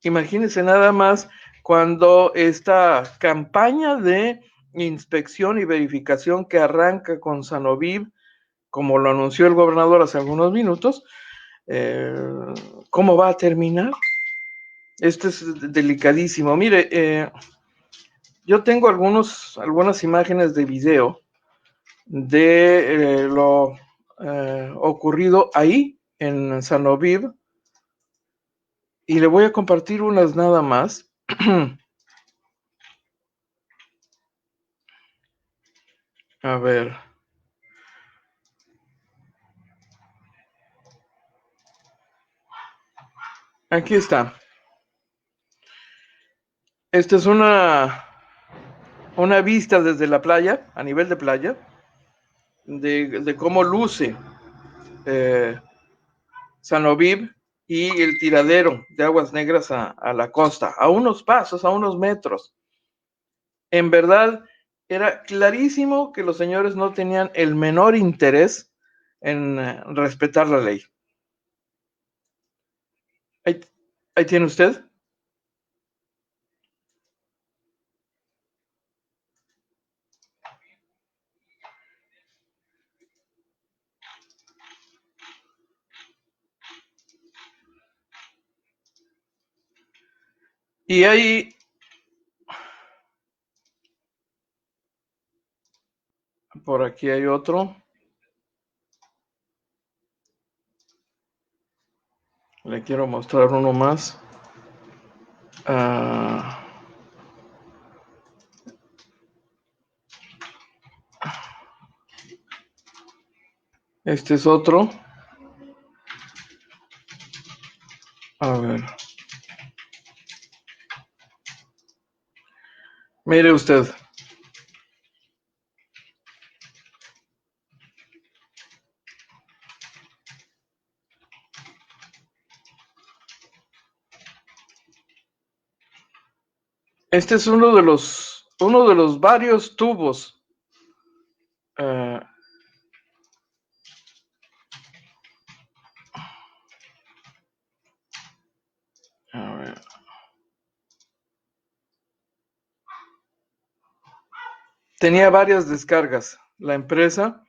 Imagínense nada más cuando esta campaña de inspección y verificación que arranca con Sanoviv, como lo anunció el gobernador hace algunos minutos, ¿cómo va a terminar? Esto es delicadísimo. Mire, yo tengo algunas imágenes de video de lo ocurrido ahí en Sanoviv, y le voy a compartir unas nada más. A ver. Aquí está. Esta es una vista desde la playa, a nivel de playa, de cómo luce Sanoviv y el tiradero de aguas negras a la costa, a unos pasos, a unos metros. En verdad, era clarísimo que los señores no tenían el menor interés en respetar la ley. Ahí tiene usted. Y ahí, por aquí hay otro. Le quiero mostrar uno más. Este es otro. A ver. Mire usted. Este es uno de los varios tubos. A ver. Tenía varias descargas. La empresa,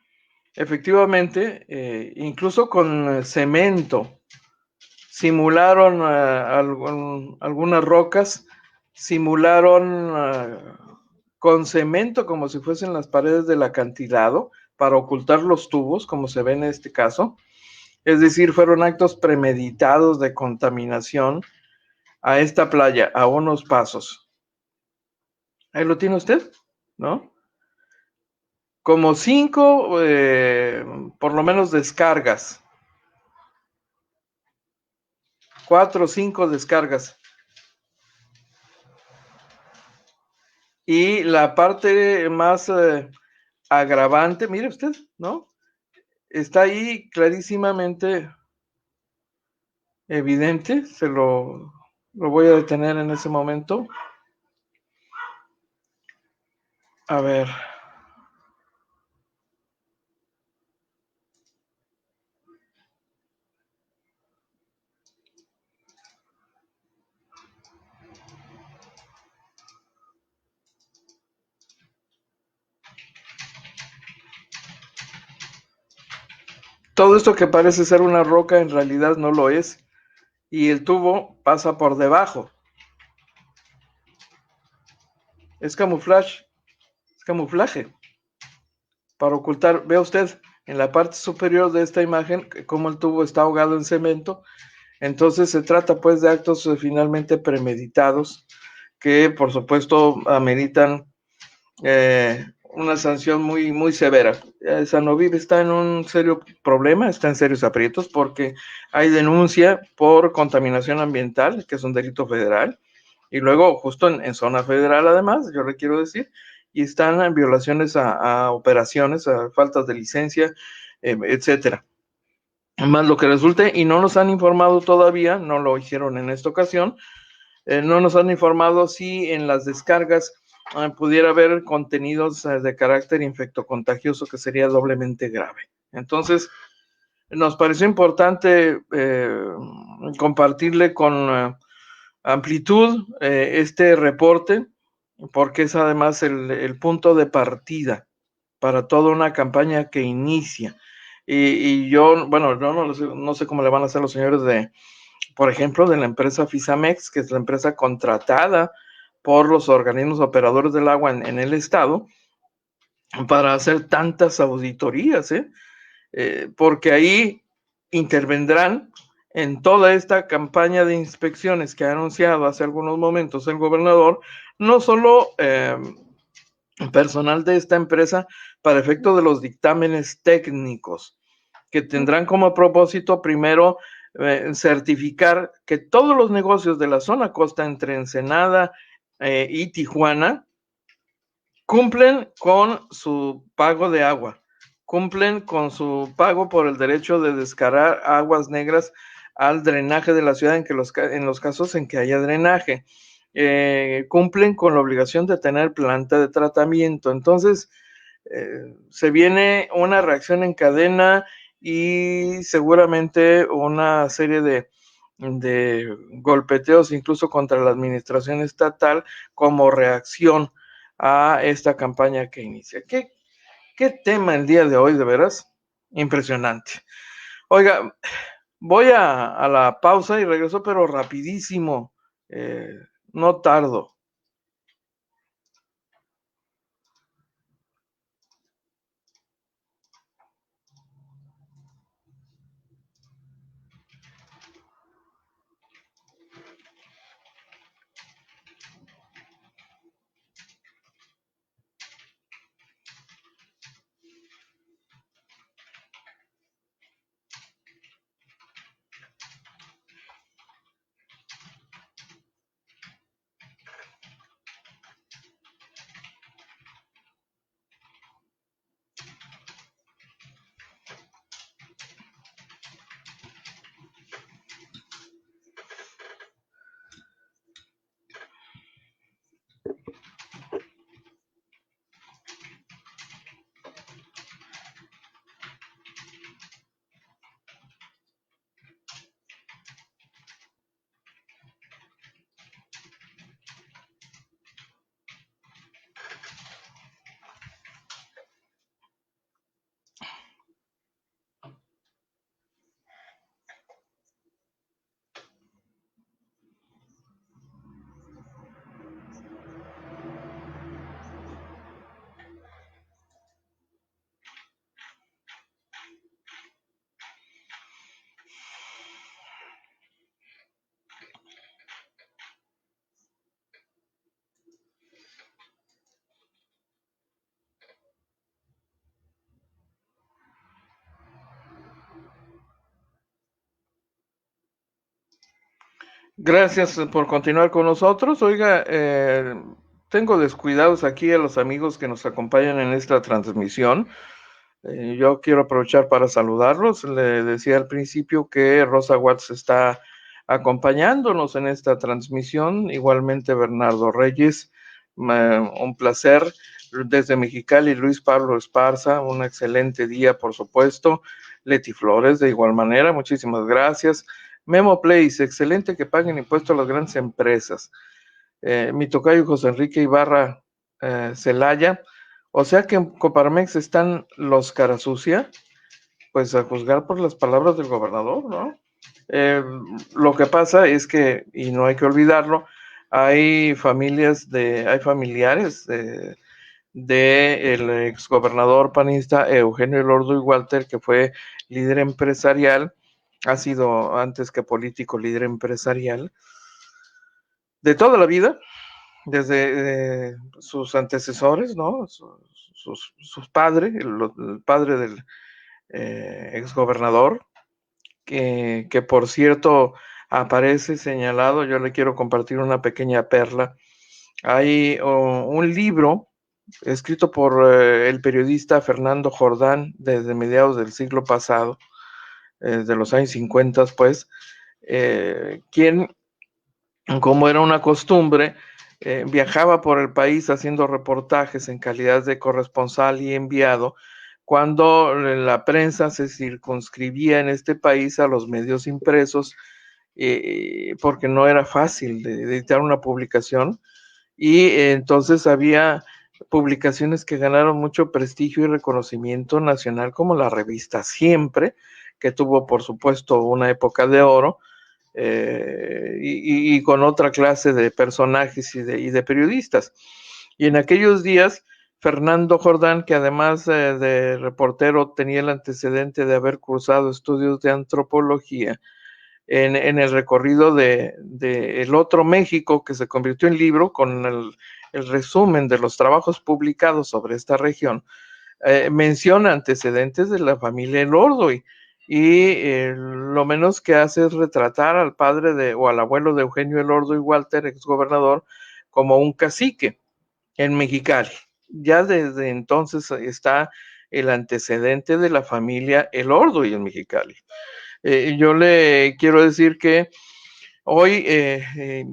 efectivamente, incluso con cemento, simularon algunas rocas, simularon con cemento como si fuesen las paredes del acantilado para ocultar los tubos, como se ve en este caso. Es decir, fueron actos premeditados de contaminación a esta playa, a unos pasos. Ahí lo tiene usted, ¿no? Como 5, por lo menos, descargas. 4 o 5 descargas. Y la parte más agravante, mire usted, ¿no? Está ahí clarísimamente evidente. Lo voy a detener en ese momento. A ver. Todo esto que parece ser una roca en realidad no lo es. Y el tubo pasa por debajo. Es camuflaje. Es camuflaje. Para ocultar, vea usted en la parte superior de esta imagen cómo el tubo está ahogado en cemento. Entonces se trata pues de actos finalmente premeditados que por supuesto ameritan una sanción muy, muy severa. Sanoviv está en un serio problema, está en serios aprietos porque hay denuncia por contaminación ambiental, que es un delito federal, y luego justo en zona federal además, yo le quiero decir, y están en violaciones a operaciones, a faltas de licencia, etcétera. Más lo que resulte, y no nos han informado todavía, no lo hicieron en esta ocasión, no nos han informado si en las descargas pudiera haber contenidos de carácter infectocontagioso, que sería doblemente grave. Entonces, nos pareció importante compartirle con amplitud este reporte, porque es además el punto de partida para toda una campaña que inicia. Y yo, bueno, no sé cómo le van a hacer los señores de por ejemplo, de la empresa Fisamex, que es la empresa contratada por los organismos operadores del agua en el estado, para hacer tantas auditorías, porque ahí intervendrán en toda esta campaña de inspecciones que ha anunciado hace algunos momentos el gobernador, no solo personal de esta empresa para efecto de los dictámenes técnicos, que tendrán como propósito primero certificar que todos los negocios de la zona costa entre Ensenada y Tijuana cumplen con su pago de agua, cumplen con su pago por el derecho de descargar aguas negras al drenaje de la ciudad en los casos en que haya drenaje. Cumplen con la obligación de tener planta de tratamiento. Entonces, se viene una reacción en cadena y seguramente una serie de golpeteos incluso contra la administración estatal como reacción a esta campaña que inicia. ¿Qué tema el día de hoy, de veras? Impresionante. Oiga, voy a la pausa y regreso, pero rapidísimo. No tardo. Gracias por continuar con nosotros. Oiga, tengo descuidados aquí a los amigos que nos acompañan en esta transmisión. Yo quiero aprovechar para saludarlos. Le decía al principio que Rosa Watts está acompañándonos en esta transmisión. Igualmente Bernardo Reyes, un placer. Desde Mexicali, Luis Pablo Esparza, un excelente día, por supuesto. Leti Flores, de igual manera, muchísimas gracias. Memo Place, excelente que paguen impuestos a las grandes empresas. Mi tocayo José Enrique Ibarra Celaya, o sea que en Coparmex están los cara sucia, pues a juzgar por las palabras del gobernador, ¿no? Lo que pasa es que, y no hay que olvidarlo, hay familiares de el exgobernador panista Eugenio Lordo y Walter, que fue líder empresarial, ha sido antes que político líder empresarial de toda la vida, desde sus antecesores, ¿no? Sus padres, el padre del exgobernador, que por cierto aparece señalado. Yo le quiero compartir una pequeña perla. Hay un libro escrito por el periodista Fernando Jordán desde mediados del siglo pasado, de los años 50, pues, quien, como era una costumbre, viajaba por el país haciendo reportajes en calidad de corresponsal y enviado, cuando la prensa se circunscribía en este país a los medios impresos, porque no era fácil de editar una publicación, y entonces había publicaciones que ganaron mucho prestigio y reconocimiento nacional, como la revista Siempre, que tuvo por supuesto una época de oro, y con otra clase de personajes y de periodistas. Y en aquellos días, Fernando Jordán, que además de reportero tenía el antecedente de haber cursado estudios de antropología, en el recorrido de El Otro México, que se convirtió en libro con el resumen de los trabajos publicados sobre esta región, menciona antecedentes de la familia Elordoy, y lo menos que hace es retratar al padre o al abuelo de Eugenio Elordoy Walter, exgobernador, como un cacique en Mexicali. Ya desde entonces está el antecedente de la familia Elordoy en Mexicali. Yo le quiero decir que hoy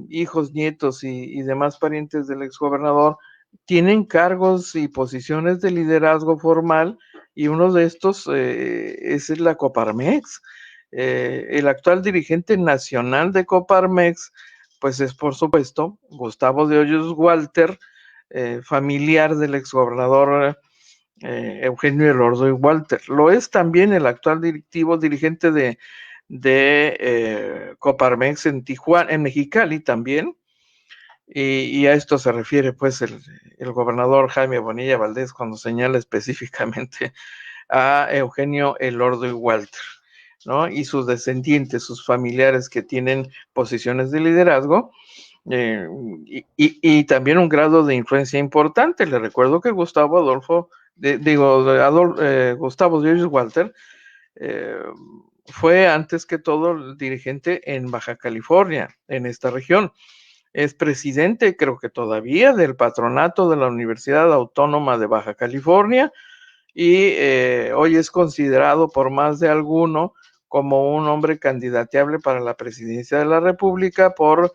hijos, nietos y demás parientes del exgobernador tienen cargos y posiciones de liderazgo formal, y uno de estos es la Coparmex. El actual dirigente nacional de Coparmex, pues es por supuesto Gustavo de Hoyos Walter, familiar del exgobernador Eugenio Elordoy Walter. Lo es también el actual dirigente de Coparmex en Tijuana, en Mexicali también, y a esto se refiere pues el gobernador Jaime Bonilla Valdés cuando señala específicamente a Eugenio Elordoy Walter, ¿no? Y sus descendientes, sus familiares que tienen posiciones de liderazgo, y también un grado de influencia importante. Le recuerdo que Gustavo Díaz Walter fue antes que todo el dirigente en Baja California, en esta región. Es presidente, creo que todavía, del patronato de la Universidad Autónoma de Baja California, y hoy es considerado por más de alguno como un hombre candidateable para la presidencia de la República por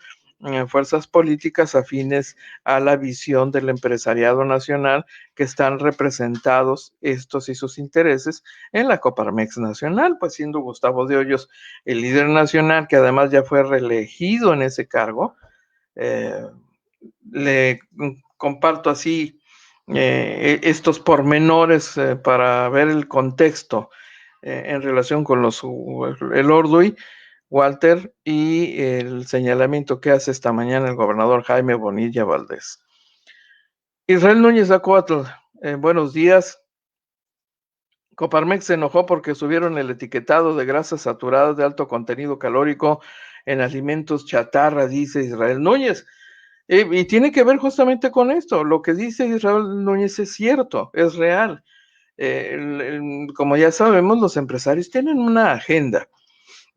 fuerzas políticas afines a la visión del empresariado nacional, que están representados estos y sus intereses en la Coparmex Nacional, pues siendo Gustavo de Hoyos el líder nacional, que además ya fue reelegido en ese cargo. Le comparto así estos pormenores para ver el contexto en relación con Elordoy Walter y el señalamiento que hace esta mañana el gobernador Jaime Bonilla Valdés. Israel Núñez Acuatl, buenos días. Coparmex se enojó porque subieron el etiquetado de grasas saturadas de alto contenido calórico en alimentos chatarra, dice Israel Núñez. Y tiene que ver justamente con esto. Lo que dice Israel Núñez es cierto, es real. Como ya sabemos, los empresarios tienen una agenda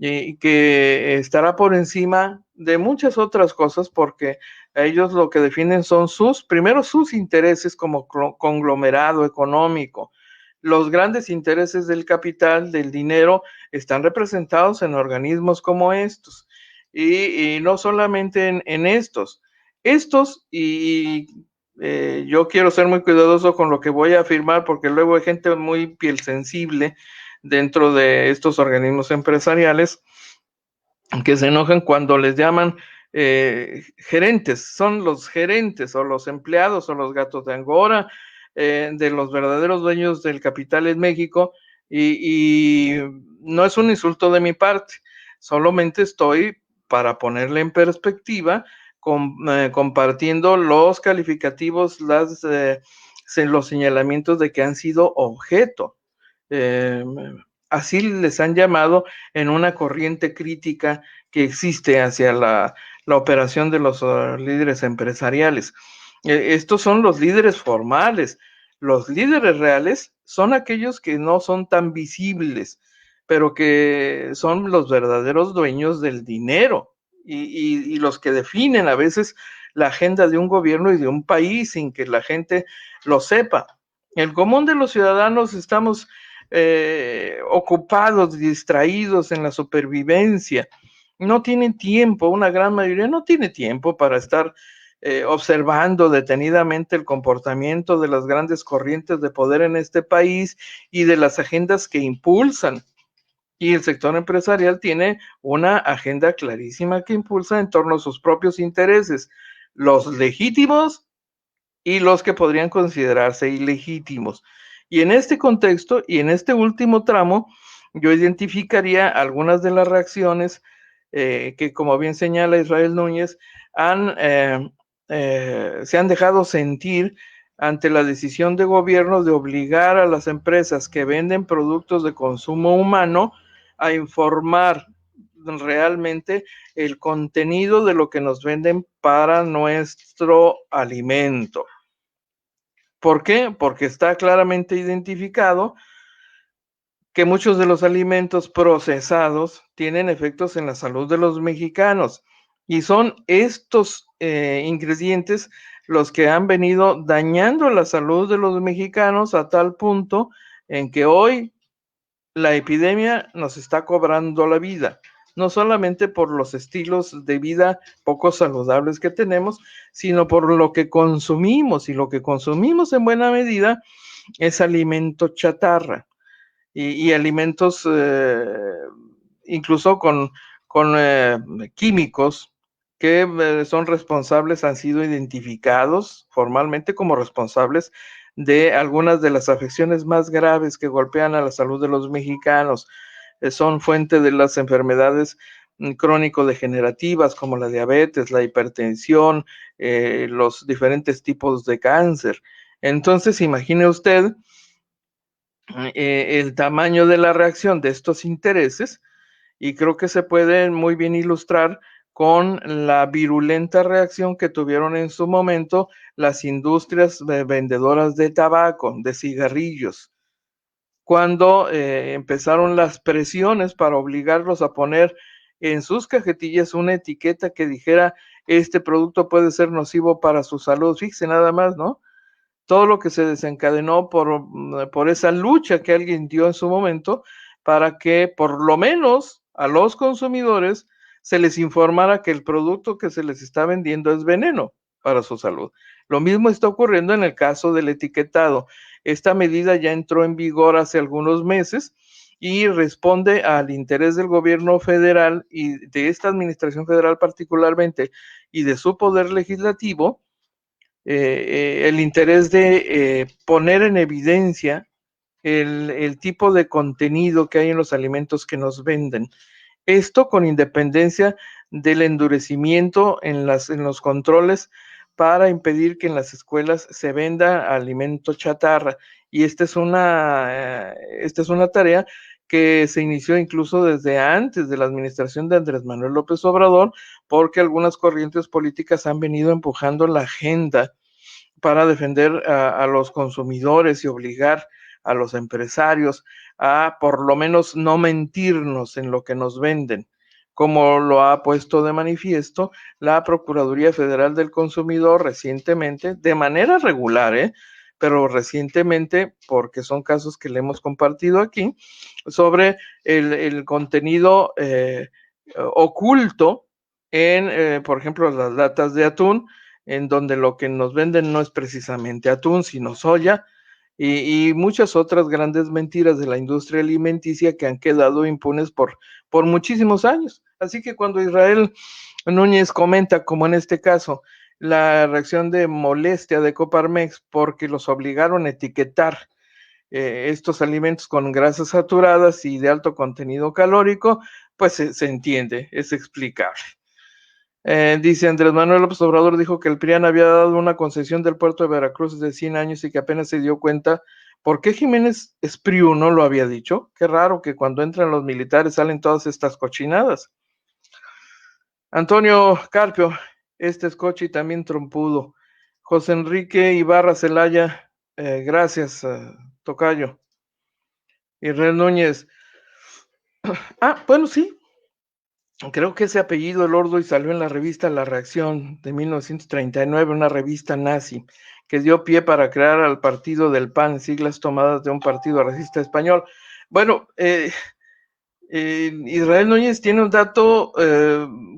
y que estará por encima de muchas otras cosas, porque a ellos lo que definen son primero sus intereses como conglomerado económico. Los grandes intereses del capital, del dinero, están representados en organismos como estos, y no solamente en estos, yo quiero ser muy cuidadoso con lo que voy a afirmar, porque luego hay gente muy piel sensible dentro de estos organismos empresariales que se enojan cuando les llaman gerentes. Son los gerentes o los empleados o los gatos de Angora de los verdaderos dueños del capital en México, y no es un insulto de mi parte, solamente estoy para ponerle en perspectiva, compartiendo los calificativos, los señalamientos de que han sido objeto. Así les han llamado en una corriente crítica que existe hacia la operación de los líderes empresariales. Estos son los líderes formales. Los líderes reales son aquellos que no son tan visibles, pero que son los verdaderos dueños del dinero, y los que definen a veces la agenda de un gobierno y de un país sin que la gente lo sepa. El común de los ciudadanos estamos ocupados, distraídos en la supervivencia. No tienen tiempo, una gran mayoría no tiene tiempo para estar observando detenidamente el comportamiento de las grandes corrientes de poder en este país y de las agendas que impulsan. Y el sector empresarial tiene una agenda clarísima que impulsa en torno a sus propios intereses, los legítimos y los que podrían considerarse ilegítimos. Y en este contexto y en este último tramo, yo identificaría algunas de las reacciones que, como bien señala Israel Núñez, se han dejado sentir ante la decisión de gobierno de obligar a las empresas que venden productos de consumo humano a informar realmente el contenido de lo que nos venden para nuestro alimento. ¿Por qué? Porque está claramente identificado que muchos de los alimentos procesados tienen efectos en la salud de los mexicanos y son estos ingredientes los que han venido dañando la salud de los mexicanos a tal punto en que hoy la epidemia nos está cobrando la vida, no solamente por los estilos de vida poco saludables que tenemos, sino por lo que consumimos, y lo que consumimos en buena medida es alimento chatarra y alimentos incluso con químicos que son responsables, han sido identificados formalmente como responsables de algunas de las afecciones más graves que golpean a la salud de los mexicanos. Son fuente de las enfermedades crónico-degenerativas como la diabetes, la hipertensión, los diferentes tipos de cáncer. Entonces, imagine usted el tamaño de la reacción de estos intereses, y creo que se puede muy bien ilustrar con la virulenta reacción que tuvieron en su momento las industrias vendedoras de tabaco, de cigarrillos, cuando empezaron las presiones para obligarlos a poner en sus cajetillas una etiqueta que dijera: este producto puede ser nocivo para su salud. Fíjese nada más, ¿no? Todo lo que se desencadenó por esa lucha que alguien dio en su momento para que por lo menos a los consumidores se les informara que el producto que se les está vendiendo es veneno para su salud. Lo mismo está ocurriendo en el caso del etiquetado. Esta medida ya entró en vigor hace algunos meses y responde al interés del gobierno federal y de esta administración federal particularmente y de su poder legislativo, el interés de poner en evidencia el tipo de contenido que hay en los alimentos que nos venden. Esto con independencia del endurecimiento en los controles para impedir que en las escuelas se venda alimento chatarra. Y esta es una tarea que se inició incluso desde antes de la administración de Andrés Manuel López Obrador, porque algunas corrientes políticas han venido empujando la agenda para defender a los consumidores y obligar a los empresarios a por lo menos no mentirnos en lo que nos venden, como lo ha puesto de manifiesto la Procuraduría Federal del Consumidor recientemente, de manera regular, pero recientemente, porque son casos que le hemos compartido aquí, sobre el contenido oculto en, por ejemplo, las latas de atún, en donde lo que nos venden no es precisamente atún, sino soya, y muchas otras grandes mentiras de la industria alimenticia que han quedado impunes por muchísimos años. Así que cuando Israel Núñez comenta, como en este caso, la reacción de molestia de Coparmex porque los obligaron a etiquetar estos alimentos con grasas saturadas y de alto contenido calórico, pues se entiende, es explicable. Dice Andrés Manuel López Obrador dijo que el PRIAN había dado una concesión del puerto de Veracruz de 100 años y que apenas se dio cuenta. ¿Por qué Jiménez Espriu no lo había dicho? Qué raro que cuando entran los militares salen todas estas cochinadas. Antonio Carpio, este es coche y también trompudo. José Enrique Ibarra Celaya, gracias, tocayo. Israel Núñez. Bueno, sí. Creo que ese apellido Elordo y salió en la revista La Reacción de 1939, una revista nazi, que dio pie para crear al partido del PAN, siglas tomadas de un partido racista español. Bueno, Israel Núñez tiene un dato,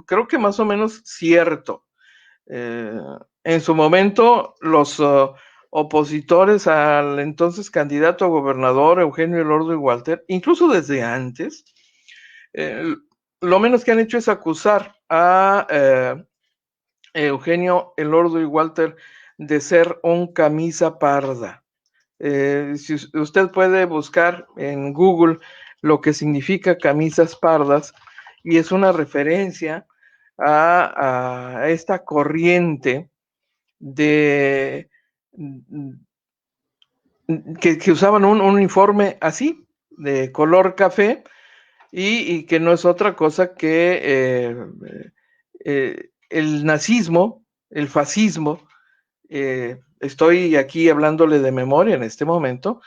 creo que más o menos cierto. En su momento, los opositores al entonces candidato a gobernador Eugenio Elordo y Walter, incluso desde antes, lo menos que han hecho es acusar a Eugenio Elordo y Walter de ser un camisa parda. Si usted puede buscar en Google lo que significa camisas pardas y es una referencia a esta corriente de que usaban un uniforme así, de color café, y que no es otra cosa que el nazismo, el fascismo. Estoy aquí hablándole de memoria en este momento.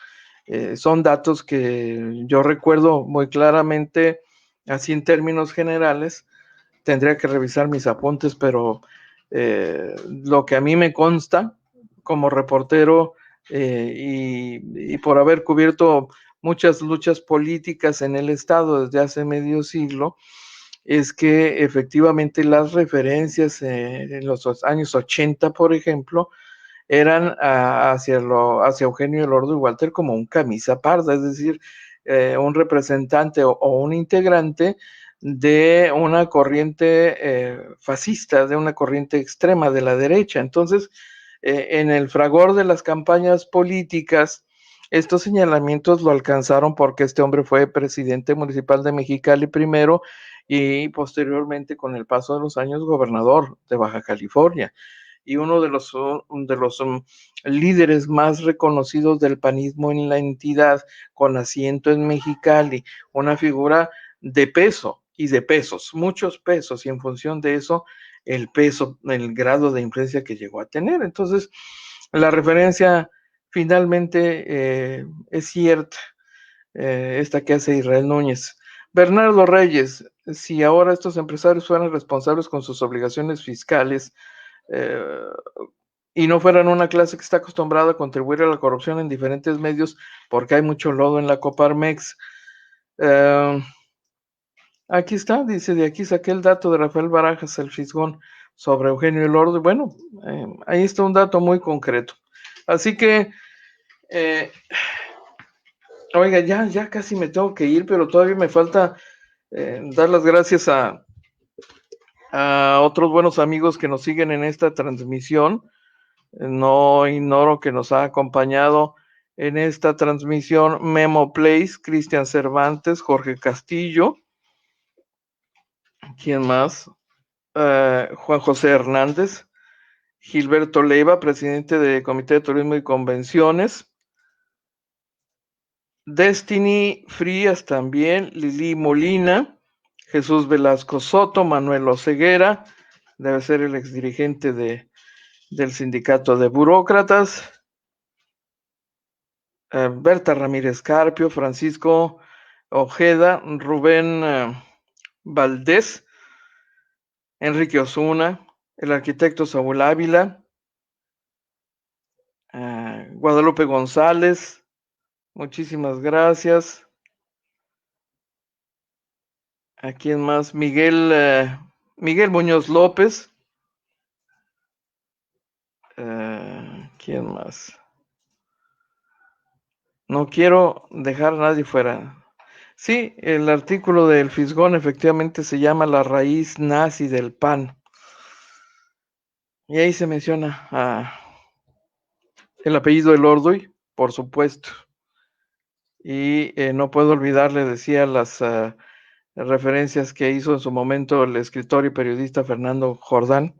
Son datos que yo recuerdo muy claramente, así en términos generales. Tendría que revisar mis apuntes, pero lo que a mí me consta como reportero y por haber cubierto muchas luchas políticas en el Estado desde hace medio siglo, es que efectivamente las referencias en los años 80, por ejemplo, eran hacia Eugenio Elordo y Walter como un camisa parda, es decir, un representante o un integrante de una corriente fascista, de una corriente extrema de la derecha. Entonces, en el fragor de las campañas políticas, estos señalamientos lo alcanzaron porque este hombre fue presidente municipal de Mexicali primero y posteriormente, con el paso de los años, gobernador de Baja California, y uno de los líderes más reconocidos del panismo en la entidad, con asiento en Mexicali, una figura de peso y de pesos, muchos pesos, y en función de eso, el peso, el grado de influencia que llegó a tener. Entonces, la referencia finalmente es cierta, esta que hace Israel Núñez. Bernardo Reyes, si ahora estos empresarios fueran responsables con sus obligaciones fiscales, y no fueran una clase que está acostumbrada a contribuir a la corrupción en diferentes medios, porque hay mucho lodo en la Coparmex. Aquí está, dice, de aquí saqué el dato de Rafael Barajas, el fisgón, sobre Eugenio Elordo. Bueno, ahí está un dato muy concreto. Así que, oiga, ya casi me tengo que ir, pero todavía me falta dar las gracias a otros buenos amigos que nos siguen en esta transmisión. No ignoro que nos ha acompañado en esta transmisión Memo Place, Cristian Cervantes, Jorge Castillo. ¿Quién más? Juan José Hernández, Gilberto Leiva, presidente del Comité de Turismo y Convenciones. Destiny Frías también, Lili Molina, Jesús Velasco Soto, Manuel Oceguera, debe ser el exdirigente del sindicato de burócratas. Berta Ramírez Carpio, Francisco Ojeda, Rubén Valdés, Enrique Osuna, el arquitecto Saúl Ávila, Guadalupe González, muchísimas gracias. ¿A quién más? Miguel Muñoz López. ¿Quién más? No quiero dejar a nadie fuera. Sí, el artículo del Fisgón efectivamente se llama La raíz nazi del PAN. Y ahí se menciona el apellido de Elorduy, por supuesto. Y no puedo olvidarle, decía, las referencias que hizo en su momento el escritor y periodista Fernando Jordán,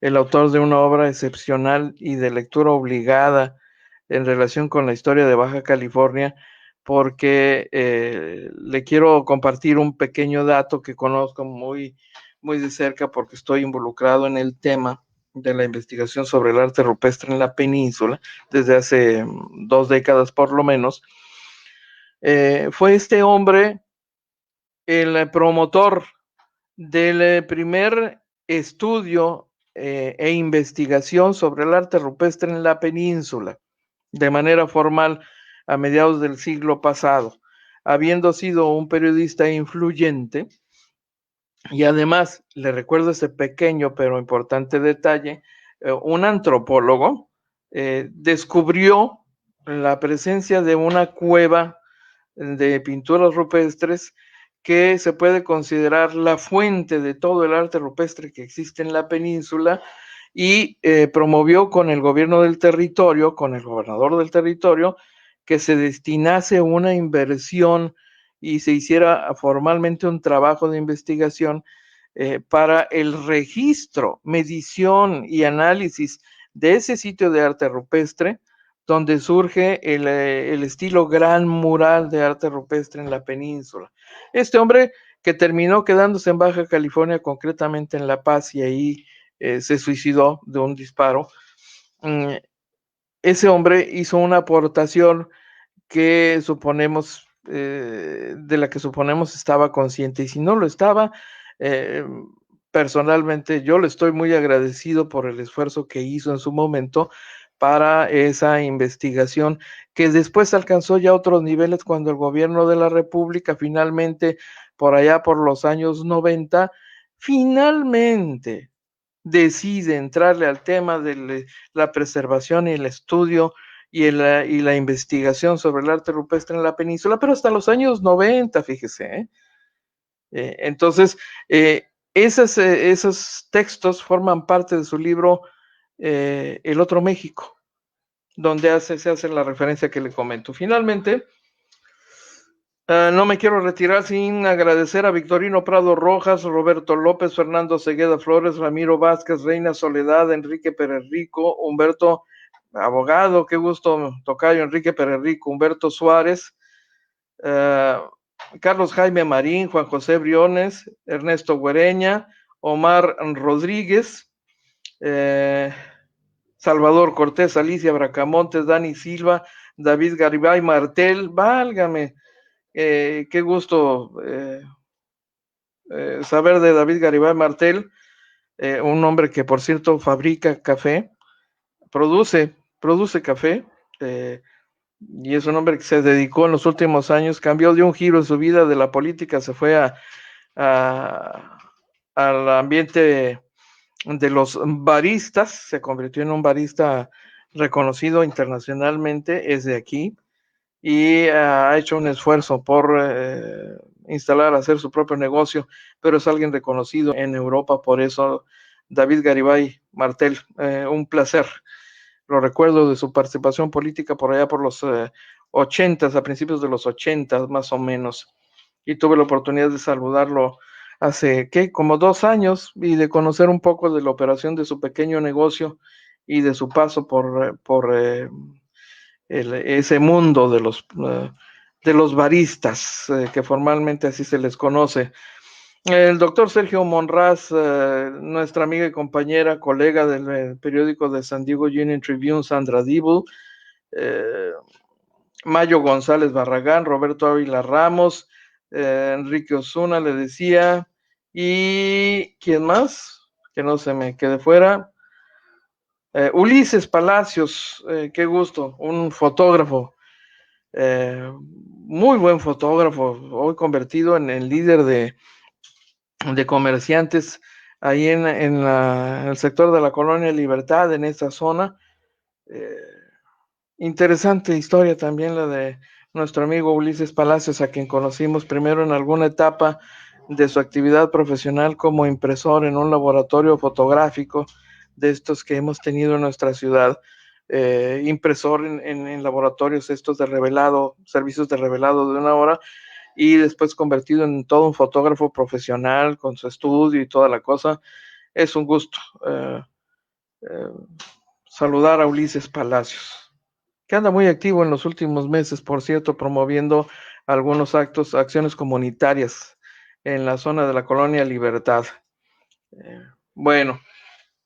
el autor de una obra excepcional y de lectura obligada en relación con la historia de Baja California, porque le quiero compartir un pequeño dato que conozco muy, muy de cerca porque estoy involucrado en el tema de la investigación sobre el arte rupestre en la península desde hace 2 décadas por lo menos. Fue este hombre el promotor del primer estudio e investigación sobre el arte rupestre en la península de manera formal a mediados del siglo pasado, habiendo sido un periodista influyente. Y además, le recuerdo ese pequeño pero importante detalle, un antropólogo descubrió la presencia de una cueva de pinturas rupestres que se puede considerar la fuente de todo el arte rupestre que existe en la península, y promovió con el gobierno del territorio, con el gobernador del territorio, que se destinase una inversión y se hiciera formalmente un trabajo de investigación para el registro, medición y análisis de ese sitio de arte rupestre, donde surge el estilo gran mural de arte rupestre en la península. Este hombre que terminó quedándose en Baja California, concretamente en La Paz, y ahí se suicidó de un disparo. Ese hombre hizo una aportación que suponemos, de la que suponemos estaba consciente, y si no lo estaba, personalmente yo le estoy muy agradecido por el esfuerzo que hizo en su momento para esa investigación, que después alcanzó ya otros niveles cuando el gobierno de la República finalmente, por allá por los años 90, finalmente decide entrarle al tema de la preservación y el estudio y la investigación sobre el arte rupestre en la península, pero hasta los años 90, fíjese. Entonces, esos textos forman parte de su libro El Otro México, donde se hace la referencia que le comento. Finalmente, no me quiero retirar sin agradecer a Victorino Prado Rojas, Roberto López, Fernando Segueda Flores, Ramiro Vázquez, Reina Soledad, Enrique Pérez Rico, Humberto Abogado, qué gusto, tocayo Enrique Pérez Rico, Humberto Suárez, Carlos Jaime Marín, Juan José Briones, Ernesto Güereña, Omar Rodríguez, Salvador Cortés, Alicia Bracamontes, Dani Silva, David Garibay Martel, válgame. Qué gusto saber de David Garibay Martel, un hombre que, por cierto, fabrica café, produce café, y es un hombre que se dedicó en los últimos años, cambió de un giro en su vida de la política, se fue al ambiente de los baristas, se convirtió en un barista reconocido internacionalmente, es de aquí, y ha hecho un esfuerzo por hacer su propio negocio, pero es alguien reconocido en Europa. Por eso, David Garibay Martel, un placer. Lo recuerdo de su participación política por allá por los 80s, a principios de los 80s más o menos, y tuve la oportunidad de saludarlo hace, ¿qué?, como 2 años, y de conocer un poco de la operación de su pequeño negocio y de su paso por ese mundo de los baristas, que formalmente así se les conoce. El doctor Sergio Monraz, nuestra amiga y compañera, colega del periódico de San Diego Union Tribune, Sandra Dibble, Mayo González Barragán, Roberto Ávila Ramos, Enrique Osuna, le decía, y ¿quién más? Que no se me quede fuera. Ulises Palacios, qué gusto, un fotógrafo, muy buen fotógrafo, hoy convertido en el líder de comerciantes ahí en el sector de la Colonia Libertad, en esa zona. Interesante historia también la de nuestro amigo Ulises Palacios, a quien conocimos primero en alguna etapa de su actividad profesional como impresor en un laboratorio fotográfico de estos que hemos tenido en nuestra ciudad, impresor en laboratorios estos de revelado, servicios de revelado de 1 hora, y después convertido en todo un fotógrafo profesional con su estudio y toda la cosa. Es un gusto saludar a Ulises Palacios, que anda muy activo en los últimos meses, por cierto, promoviendo algunos acciones comunitarias en la zona de la Colonia Libertad. Bueno,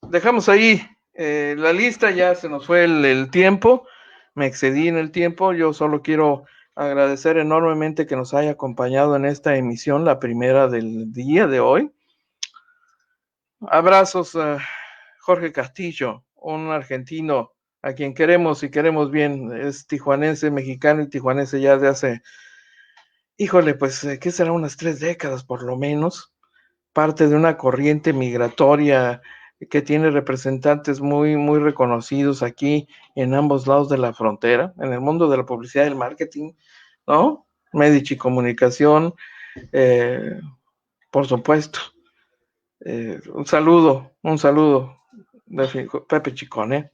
dejamos ahí la lista, ya se nos fue el tiempo, me excedí en el tiempo. Yo solo quiero agradecer enormemente que nos haya acompañado en esta emisión, la primera del día de hoy. Abrazos a Jorge Castillo, un argentino a quien queremos y queremos bien, es tijuanense, mexicano y tijuanense ya de hace, híjole, pues, ¿qué será? Unas 3 décadas por lo menos, parte de una corriente migratoria que tiene representantes muy, muy reconocidos aquí en ambos lados de la frontera, en el mundo de la publicidad y el marketing, ¿no? Medici Comunicación, por supuesto. Un saludo de Pepe Chicone,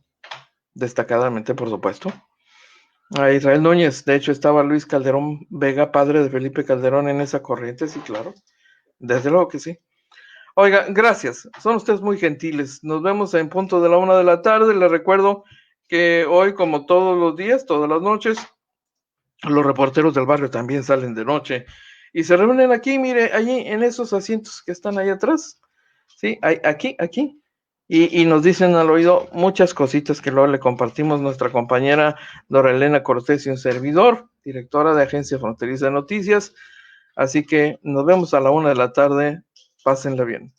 destacadamente, por supuesto. A Israel Núñez, de hecho estaba Luis Calderón Vega, padre de Felipe Calderón, en esa corriente, sí, claro, desde luego que sí. Oiga, gracias, son ustedes muy gentiles, nos vemos en punto de la 1 de la tarde, les recuerdo que hoy, como todos los días, todas las noches, los reporteros del barrio también salen de noche y se reúnen aquí, mire, allí en esos asientos que están ahí atrás, sí, aquí, y nos dicen al oído muchas cositas que luego le compartimos nuestra compañera Dora Elena Cortés y un servidor, directora de Agencia Fronteriza de Noticias. Así que nos vemos a la 1 de la tarde. Pásenla bien.